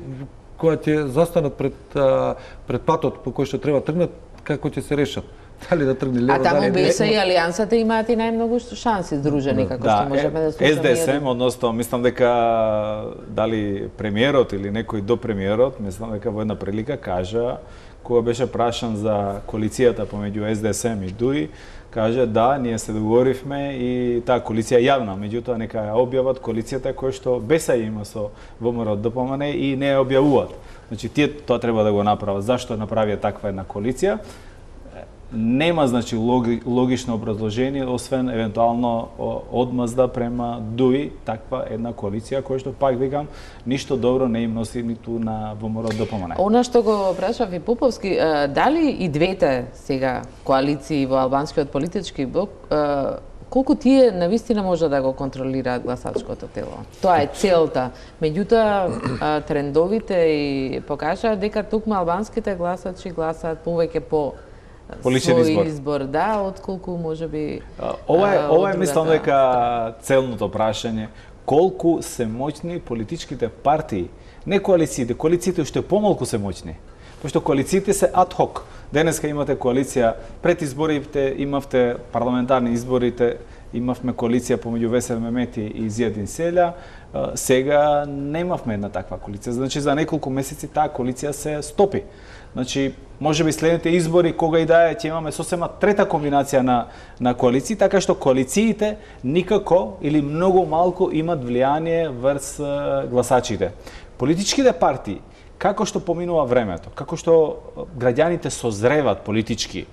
кои ќе застанат пред патот по кој што треба тргнат, како ќе се решат. Дали да тргне лево, таму БЕСА и Алијансата имаат и најмногу шанси здружени, како што можеме да слушаме. СДСМ, односно, мислам дека дали премиерот или некој до премиерот, мислам дека во една прилика кажа, кога беше прашан за коалицијата помеѓу СДСМ и ДУИ, кажа да, ние се договоривме и таа коалиција јавна, меѓутоа нека ја објават коалицијата која што БЕСА има со ВМРО, ДПМН и не ја објавуваат. Значи, тие тоа треба да го направат. Зашто направија таква една коалиција? Нема, значи, логично образложение, освен евентуално одмазда према ДУИ, таква една коалиција, која што, пак викам, ништо добро не им носи ниту на ВМРО, ДПМН. Она што го прашав и Поповски, дали и двете сега коалиции во албанскиот политички блок, колку тие навистина може да го контролираат гласачкото тело? Тоа е целта. Меѓутоа, трендовите и покажаат дека тукму албанските гласачи гласаат повеќе по свој избор, да, отколку можеби ова е мислам дека целното прашање, колку се моćни политичките партии, не коалициите. Коалициите уште помалку се моćни, пошто коалициите се адхок. Денеска имате коалиција, пред изборите имавте парламентарни изборите, имавме коалиција помеѓу Весел Мемети и Зијадин Селја, сега немавме една таква коалиција. Значи, за неколку месеци таа коалиција се стопи. Значи, можеби следните избори, кога и да е, ќе имаме сосема трета комбинација на коалиции, така што коалициите никако или многу малку имат влијание врз гласачите. Политичките партии, како што поминува времето, како што граѓаните созреват политички,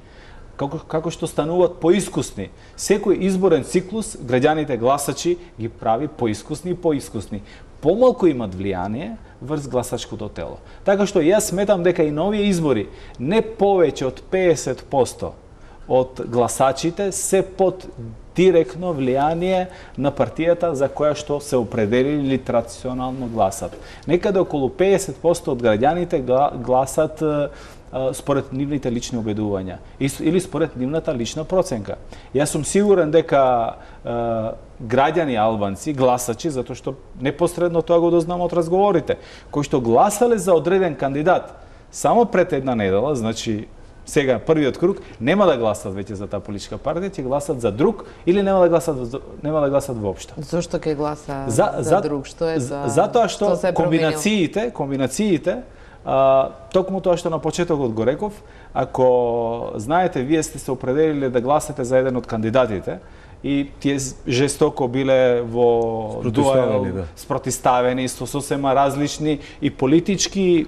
како што стануваат поискусни, секој изборен циклус граѓаните гласачи ги прави поискусни и поискусни. Помалку имат влијание врз гласачкото тело. Така што јас сметам дека и на овие избори не повеќе од 50% од гласачите се под директно влијание на партијата за која што се определили или традиционално гласат. Некаде околу 50% од граѓаните гласат според нивните лични убедувања или според нивната лична проценка. Јас сум сигурен дека граѓани албанци, гласачи, затоа што непосредно тоа го дознам од разговорите, кои што гласале за одреден кандидат само пред една недела, значи сега првиот круг, нема да гласат веќе за таа политичка партија, ќе гласат за друг или нема да гласат воопшто. Зошто ќе гласа за друг? Што е за затоа што комбинациите токму тоа што на почетокот го реков, ако знаете, вие сте се определиле да гласате за еден од кандидатите и тие жестоко биле во дуел, спротиставени со сосема различни и политички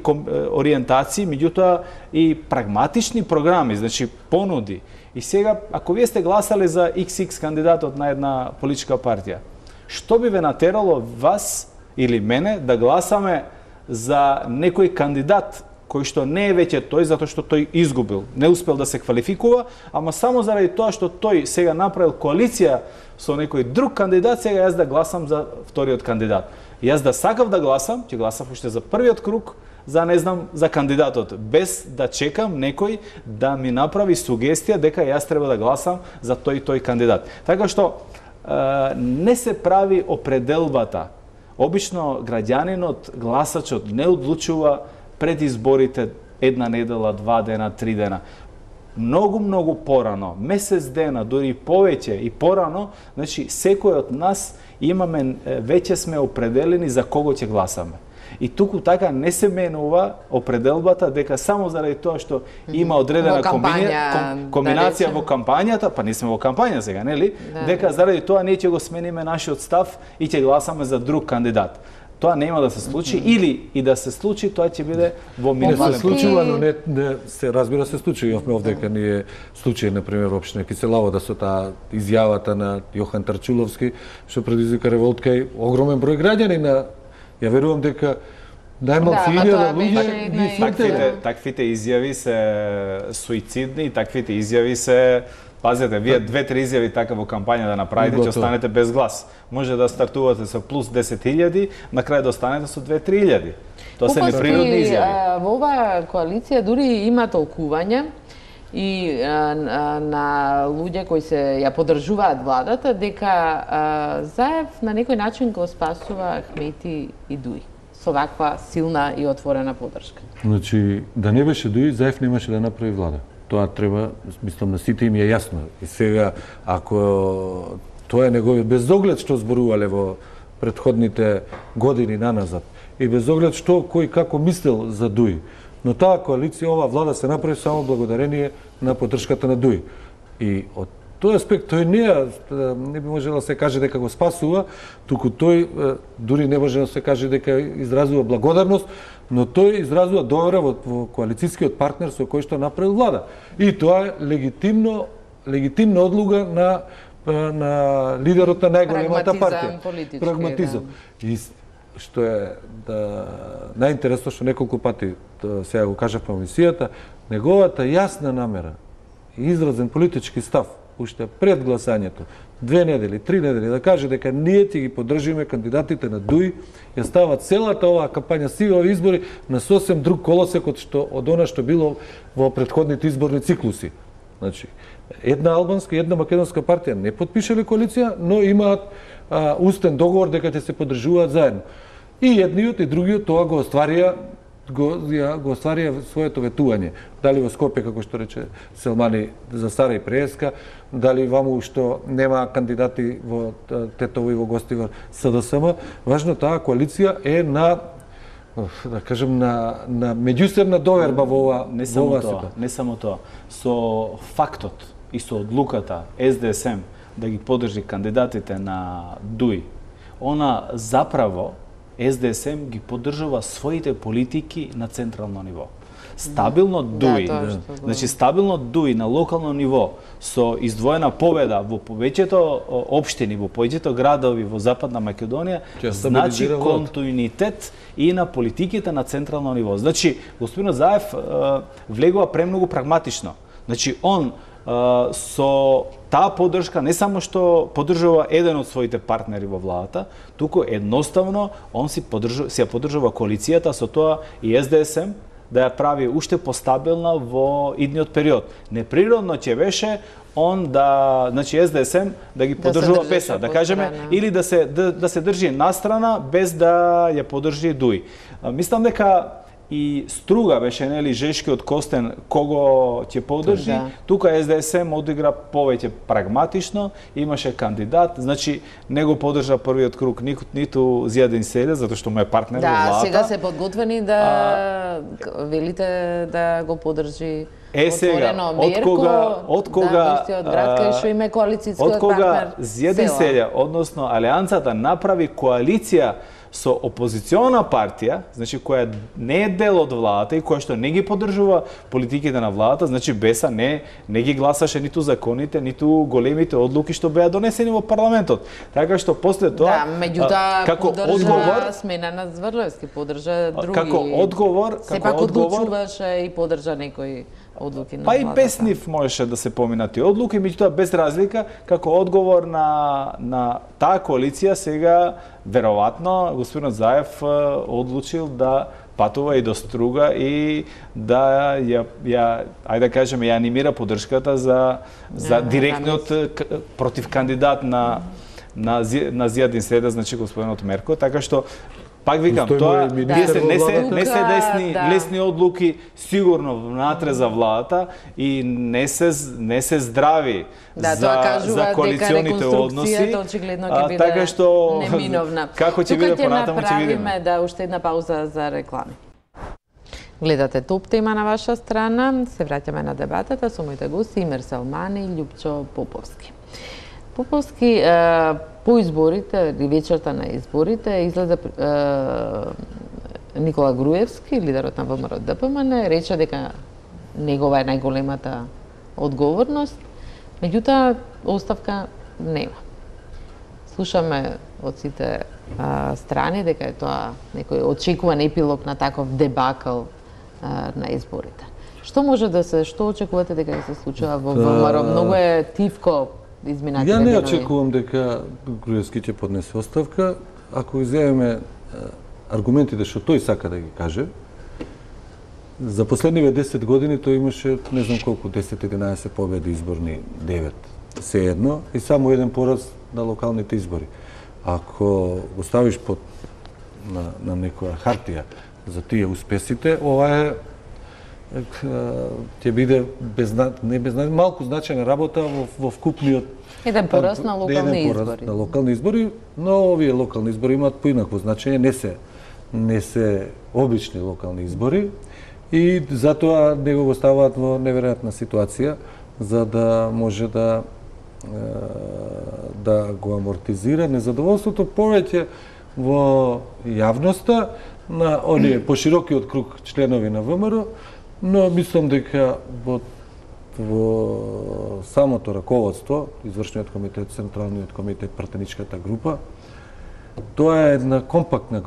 ориентации, меѓутоа и прагматични програми, значи понуди. И сега, ако вие сте гласале за XX кандидатот на една политичка партија, што би ве натерало вас или мене да гласаме за некој кандидат кој што не е веќе тој, затоа што тој изгубил, не успел да се квалификува, ама само заради тоа што тој сега направил коалиција со некој друг кандидат, сега јас да гласам за вториот кандидат. Јас да сакав да гласам, ќе гласам уште за првиот круг, за кандидатот, без да чекам некој да ми направи сугестија дека јас треба да гласам за тој кандидат. Така што не се прави определбата. Обично граѓанинот, гласачот не одлучува пред изборите една недела, 2 дена, 3 дена. Многу порано, месец дена, дури повеќе и порано, значи секој од нас имаме, веќе сме определени за кого ќе гласаме. И туку така не се менува определбата дека само заради тоа што има одредена комбинација во кампањата, па не сме во кампања сега, нели? Дека заради тоа ние ќе го смениме нашиот став и ќе гласаме за друг кандидат. Тоа нема да се случи, или и да се случи, тоа ќе биде во минимален. Не се случува, но не се разбира се случи. Имавме овдека ние случаи, например, општина Киселава, да со таа изјавата на Јохан Тарчуловски, што предизвика револт кај огромен број граѓани на. Ја верувам дека најмалку 1000 луѓе таквите изјави се суицидни, таквите изјави се. Пазете, вие 2-3 изјави така во кампања да направите, ќе останете без глас. Може да стартувате со плюс 10.000, на крај да останете со 2-3.000. Тоа се неприродни изјави. Во оваа коалиција дури има толкување и на луѓе кои се ја поддржуваат владата дека Заев на некој начин го спасува Ахмети и Дуи со ваква силна и отворена поддршка. Значи, да не беше Дуи, Заев немаше да направи влада. Тоа треба, мислам, на сите им е јасно. И сега, ако тоа е неговиот, без оглед што зборувале во претходните години наназад, и без оглед што кој како мислел за Дуи, но таа коалиција, оваа влада се направи само благодарение на поддршката на Дуи. И од тој аспект, тој не би можело да се каже дека го спасува, туку тој дури не може да се каже дека изразува благодарност, но тој изразува довера во коалицијскиот партнер со кој што направил влада. И тоа е легитимна одлуга на лидерот на најголемата партија. Прагматизам. И што е најинтересно што неколку пати сега го кажав во емисијата, неговата јасна намера и изразен политички став уште пред гласањето, 2 недели, 3 недели, да каже дека ние ќе ги поддржиме кандидатите на Дуи, ја става целата оваа кампања, сите овие избори на сосем друг колосек од она што било во претходните изборни циклуси. Значи, една албанска и една македонска партија не подпишале коалиција, но имаат устен договор дека ќе се поддржуваат заедно. И едниот и другиот тоа го остварија своето ветување. Дали во Скопје, како што рече Селмани, за Стара и Преска, дали ваму што нема кандидати во Тетово и во Гостивар СДСМ. Важно, таа коалиција е да кажем, на меѓусебна доверба во ова ситуација. Не само тоа. Со фактот и со одлуката СДСМ да ги поддржи кандидатите на Дуи, она заправо СДСМ ги поддржува своите политики на централно ниво. Стабилно Дуи, значи стабилно Дуи на локално ниво со издвоена победа во повеќето општини, во повеќето градови во Западна Македонија, значи континуитет и на политиките на централно ниво. Значи, господин Заев влегува премногу прагматично. Значи, он со таа поддршка не само што поддржува еден од своите партнери во владата, туку едноставно он си поддржува коалицијата, со тоа и СДСМ да ја прави уште постабилна во идниот период. Неприродно ќе беше он значи СДСМ да ги поддржува ПЕСА, да кажеме, или да се држи настрана без да ја поддржи Дуи. Мислам дека и Струга беше, нели, Жешкиот Костен кого ќе поддржи. Тука СДСМ одигра повеќе прагматично, имаше кандидат, значи не го поддржа првиот круг ниту Зијадин Селја, затоа што му е партнер во владата. Да, сега се подготвени да велите да го поддржи отворено Мерко, од кога град кај што има коалицијскиот партнер Зијадин Селја, односно Алијансата направи коалиција со опозициона партија, значи која не е дел од владата и која што не ги поддржува политиките на владата, значи БЕСА не ги гласаше ниту законите, ниту големите одлуки што беа донесени во парламентот. Така што после тоа како одговор смена на Зврлевски поддржа други. Како одговор, сепак одлучуваше и поддржа некои одлуки на владата. Па и без нив можеше да се поминати одлуки, меѓутоа без разлика, како одговор на таа коалиција сега веројатно господин Заев одлучил да патува и до Струга и да ајде да кажеме, ја анимира поддршката за директниот против кандидат на Зијадин Селја, значи господинот Мерко, така што Пак викам, тоа не се лесни одлуки, сигурно внатре за владата и не се здрави за коалиционите односи. Очигледно ќе биде неминовна. Како ќе биде понатаму ќе видиме. Направиме уште една пауза за реклами. Гледате топ тема на ваша страна. Се враќаме на дебатата со моите гости Имер Салмани и Љупчо Поповски. Поповски, по изборите, вечерта на изборите, излезе Никола Груевски, лидерот на ВМРО ДПМН, рече дека негова е најголемата одговорност, меѓутоа оставка нема. Слушаме од сите страни дека е тоа некој очекуван епилог на таков дебакл на изборите. Што може да се, што очекувате дека ќе се случува во ВМРО? Многу е тивко изминатите денови. Ја не очекувам дека Груевски ќе поднесе оставка. Ако изјавиме аргументите што тој сака да ги каже, за последниве 10 години тој имаше не знам колку, 10-11 победи изборни, 9 се едно и само еден пораз на локалните избори. Ако го ставиш на некоја хартија за тие успесите, ова ќе биде малку значајна работа во вкупниот еден пораз на локални избори. На локални избори, но овие локални избори имаат поинакво значење, не се обични локални избори и затоа него го ставаат во неверојатна ситуација за да може да го амортизира незадоволството повеќе во јавноста на оние поширокиот круг членови на ВМРО, но мислам дека во самото раководство, извршниот комитет, централниот комитет, пратеничката група, тоа е една компактна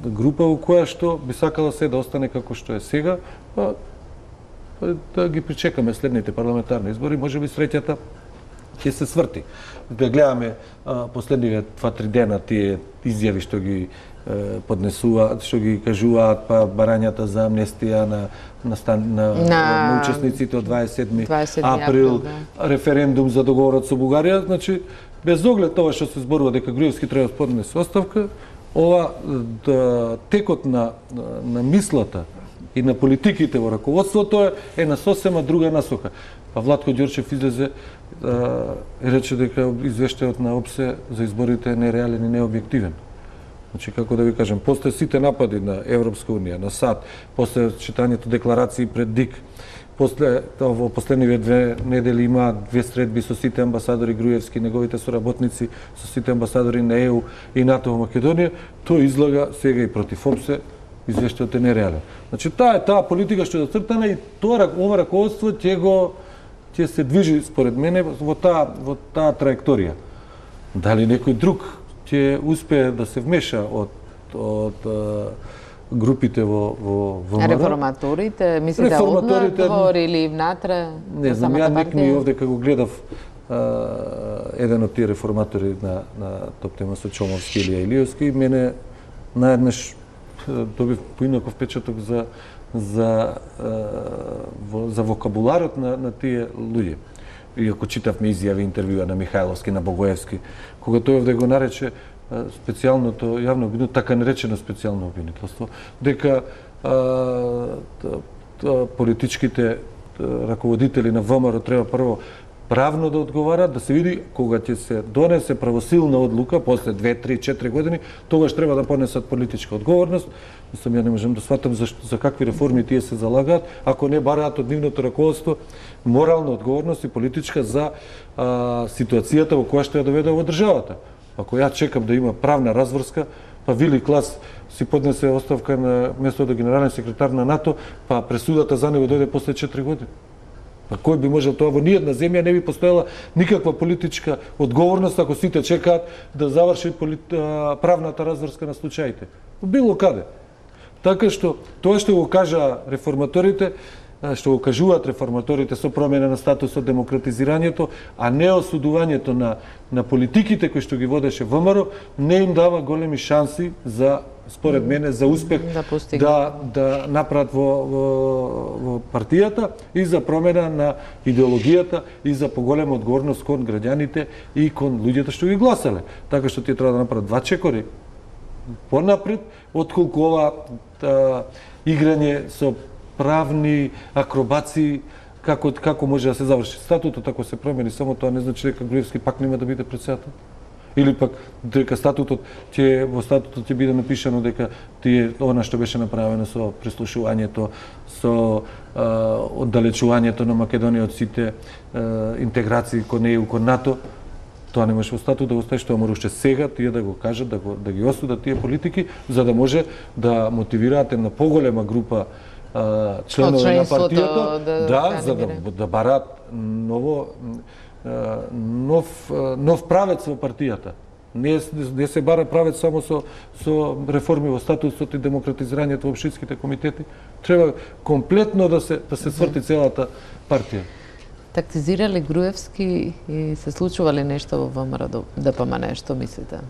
група во која што би сакала се да остане како што е сега, да ги причекаме следните парламентарни избори, можеби среќата ќе се сврти. Да гледаме последниве 2-3 дена тие изјави што ги поднесуваат, што ги кажуваат, па барањата за амнестија на учесниците од 27 април, референдум за договорот со Бугарија, значи без оглед тоа што се зборува дека Груевски треба да поднесе оставка, ова текот на мислата и на политиките во раководството е на сосема друга насока. Па Владко Ѓорчев излезе и рече дека извештајот на ОПСЕ за изборите е нереален и необјективен. Значи, како да ви кажем, после сите напади на Европска Унија, на САД, после читањето декларации пред ДИК, во последниве 2 недели има 2 средби со сите амбасадори Груевски, неговите соработници, со сите амбасадори на ЕУ и НАТО во Македонија, тој излага сега и против ОПСЕ, извештајот е нереален. Значи, таа политика што е зацртана и ова раководство ќе се движи, според мене, во таа траекторија. Дали некој друг ќе успее да се вмеша од групите во реформаторите, мислите однадвор или внатре? Не знам, ја некми овде како гледав еден од тие реформатори на топ тема со Чомовски или Илиевски, мене наеднаш добив поинаков впечаток за вокабуларот на тие луѓе. И ако читавме изјави, интервјуа на Михајловски, на Богоевски, кога тој овде го нарече специјалното јавно обвинителство, така наречено специјално обвинителство, дека политичките раководители на ВМРО треба прво правно да одговарат, да се види кога ќе се донесе правосилна одлука после 2, 3, 4 години, тогаш треба да понесат политичка одговорност. Мислам, ја не можам да сватам за какви реформи тие се залагаат, ако не бараат од нивното раководство морална одговорност и политичка за ситуацијата во која што ја доведе во државата. Ако ја чекам да има правна разврска, па Вили Клас си поднесе оставка на место да генерален секретар на НАТО, па пресудата за него дојде после 4 години. Па кој би можел тоа? Во ниједна земја не би постоела никаква политичка одговорност ако сите чекаат да заврши правната разврска на случаите. Било каде. Така што тоа што го кажа реформаторите, што го кажуваат реформаторите со промена на статусот, демократизирањето, а не осудувањето на политиките кои што ги водеше ВМРО, не им дава големи шанси за, според мене, за успех да направат во партијата и за промена на идеологијата и за поголема одговорност кон граѓаните и кон луѓето што ги гласале. Така што тие треба да направат 2 чекори понапред, отколку ова играње со правни акробации, како може да се заврши статутот, ако се промени само тоа не значи дека Груевски пак нема да биде председател. Или пак дека во статутот ќе биде напишано дека она што беше направено со прислушувањето, со оддалечувањето на Македонија од сите интеграции кон ЕУ, кон НАТО, тоа не може во статут да го ставиш, тоа мора уште сега тие да го кажат, да ги осудат тие политики, за да може да мотивираат една поголема група членови на партијата, за да бараат нов правец во партијата. Не се бара правец само со реформи во статусот и демократизирањето во општинските комитети. Треба комплетно да се сврти целата партија. Тактизира ли Груевски и се случува ли нешто во ВМРО ДПМН, што мислите?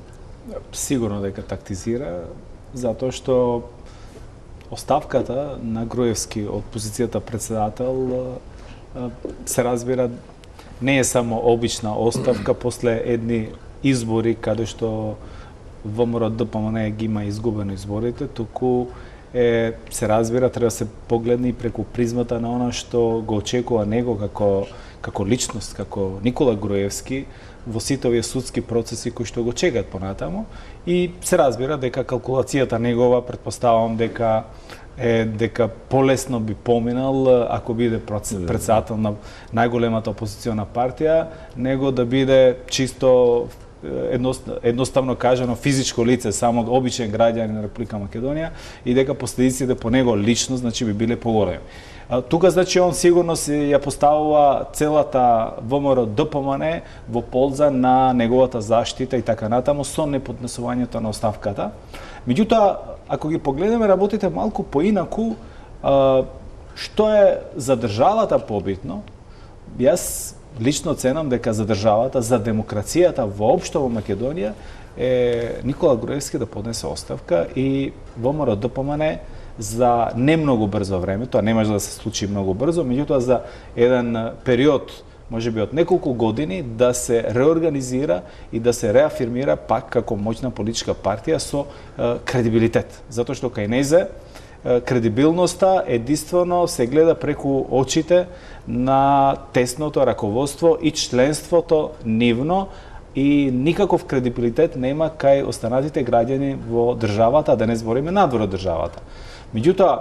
Сигурно дека тактизира, затоа што оставката на Груевски од позицијата председател се разбира не е само обична оставка после едни избори каде што ВМРО ДПМН ги има изгубено изборите, туку се разбира треба да се погледне и преку призмата на она што го очекува него како личност, како Никола Груевски во сите овие судски процеси кои што го чекаат понатаму, и се разбира дека калкулацијата негова, предпоставам дека полесно би поминал ако биде председател на најголемата опозициона партија, него да биде чисто едноставно кажано физичко лице, само обичен граѓанин на Република Македонија, и дека последиците по него лично значи би биле поголеми. Тука значи он сигурно си ја поставува целата ВМРО ДПМН во полза на неговата заштита и така натаму со неподнесувањето на оставката. Меѓутоа, ако ги погледнеме работите малку поинаку, што е за државата побитно, јас лично ценам дека за државата, за демокрацијата воопшто во Македонија е Никола Груевски да поднесе оставка и ВМРО ДПМН за не многу брзо време, тоа не може да се случи многу брзо, меѓутоа за еден период, можеби од неколку години, да се реорганизира и да се реафирмира пак како моќна политичка партија со кредибилитет. Затоа што кај незе кредибилноста единствено се гледа преку очите на тесното раководство и членството нивно, и никаков кредибилитет нема кај останатите граѓани во државата, да не збориме надвор од државата. Меѓутоа,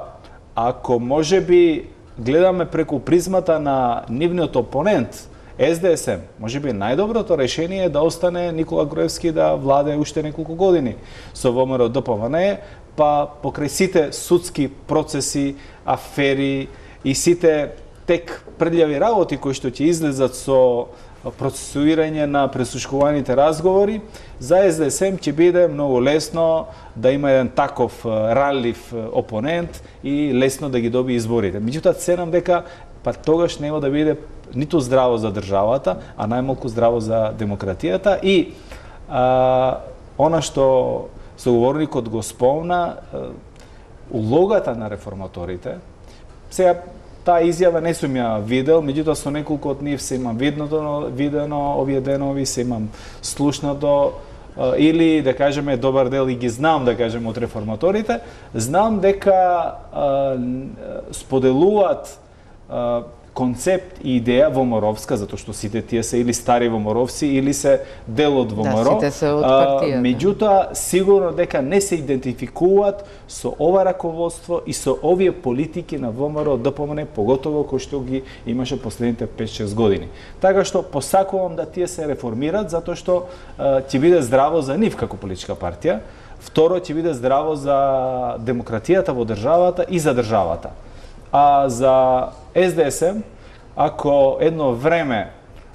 ако можеби гледаме преку призмата на нивниот опонент, СДСМ, можеби најдоброто решение е да остане Никола Груевски да владее уште неколку години со ВМРО ДПМН, па покрај сите судски процеси, афери и сите тек прљави работи кои што ќе излезат со процесуирање на преслушкуваните разговори, за СДСМ ќе биде многу лесно да има еден таков ранлив опонент и лесно да ги доби изборите. Меѓутоа, ценам дека па тогаш нема да биде ниту здраво за државата, а најмалку здраво за демократијата. И она што соговорникот го спомна, улогата на реформаторите, сега таа изјава не сум ја видел, меѓутоа со неколку од нив се имам видено овие денови, се имам слушнато, или да кажеме добар дел и ги знам, да кажеме, од реформаторите, знам дека споделуваат концепт и идеја ВМРО-вска, затоа што сите тие се или стари ВМРО-вци, или се дел од ВМРО. Да, сите се од партијата. Меѓутоа, сигурно дека не се идентификуваат со ова раководство и со овие политики на ВМРО ДПМН, поготово кои што ги имаше последните 5-6 години. Така што посакувам да тие се реформираат, затоа што ќе биде здраво за нив како политичка партија. Второ, ќе биде здраво за демократијата во државата и за државата. А за СДСМ, ако едно време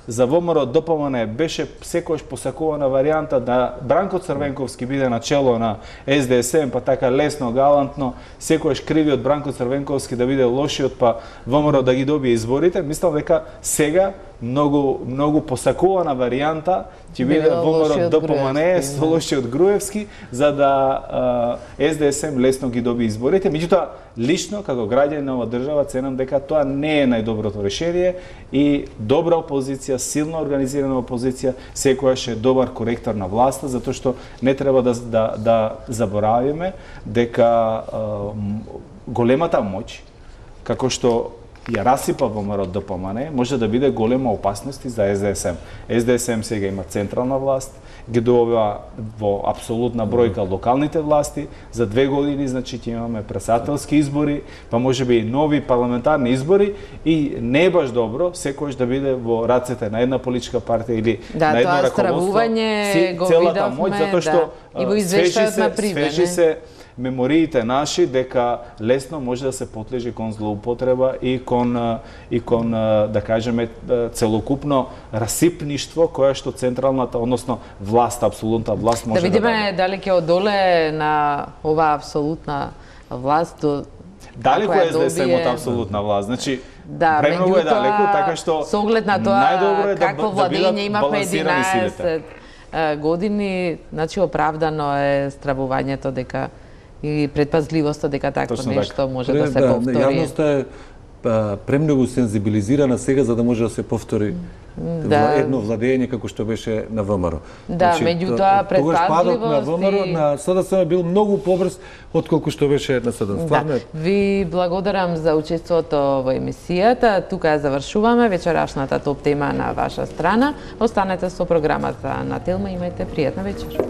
за ВМРО ДПМН беше секојаш посакувана варијанта да Бранко Црвенковски биде начело на СДСМ, па така лесно, галантно, секојаш криви од Бранко Црвенковски да биде лошиот, па ВМРО да ги добие изборите, мислам дека сега многу посакувана варијанта ќе биде ВМРО ДПМН со Лошиот Груевски, за да СДСМ лесно ги доби изборите. Меѓутоа, лично како граѓани на оваа држава ценам дека тоа не е најдоброто решение и добра опозиција, силно организирана опозиција секогаш е добар коректор на власта, затоа што не треба да заборавиме дека големата моќ како што ја расипа ВМРО ДПМН, може да биде голема опасност и за СДСМ. СДСМ сега има централна власт, ги добива во апсолутна бројка локалните власти, за 2 години значи ќе имаме претседателски избори, па можеби и нови парламентарни избори и не е баш добро секојаш да биде во рацете на една политичка партија или на едно раководство. Целата моќ, затоа што свежи се мемориите наши дека лесно може да се подлежи кон злоупотреба и кон да кажеме целокупно расипништво кое што централната, односно власт, апсолутна власт може да видиме дали ќе одоле на оваа апсолутна власт далеку е СДСМ од апсолутна власт. Значи премногу е далеку, така што со оглед на тоа какво владење имавме 11 години, значи оправдано е стравувањето дека и предпазливоста дека такво нешто може да се повтори. Јавноста е премногу сензибилизирана сега за да може да се повтори едно владење како што беше на ВМРО. Да, меѓутоа предпазливост на ВМРО на СДСМ бил многу побрз отколку што беше на СДСМ. Да. Ви благодарам за учеството во емисијата. Тука ја завршуваме вечерашната топ тема на ваша страна. Останете со програмата на Телма, имајте пријатна вечер.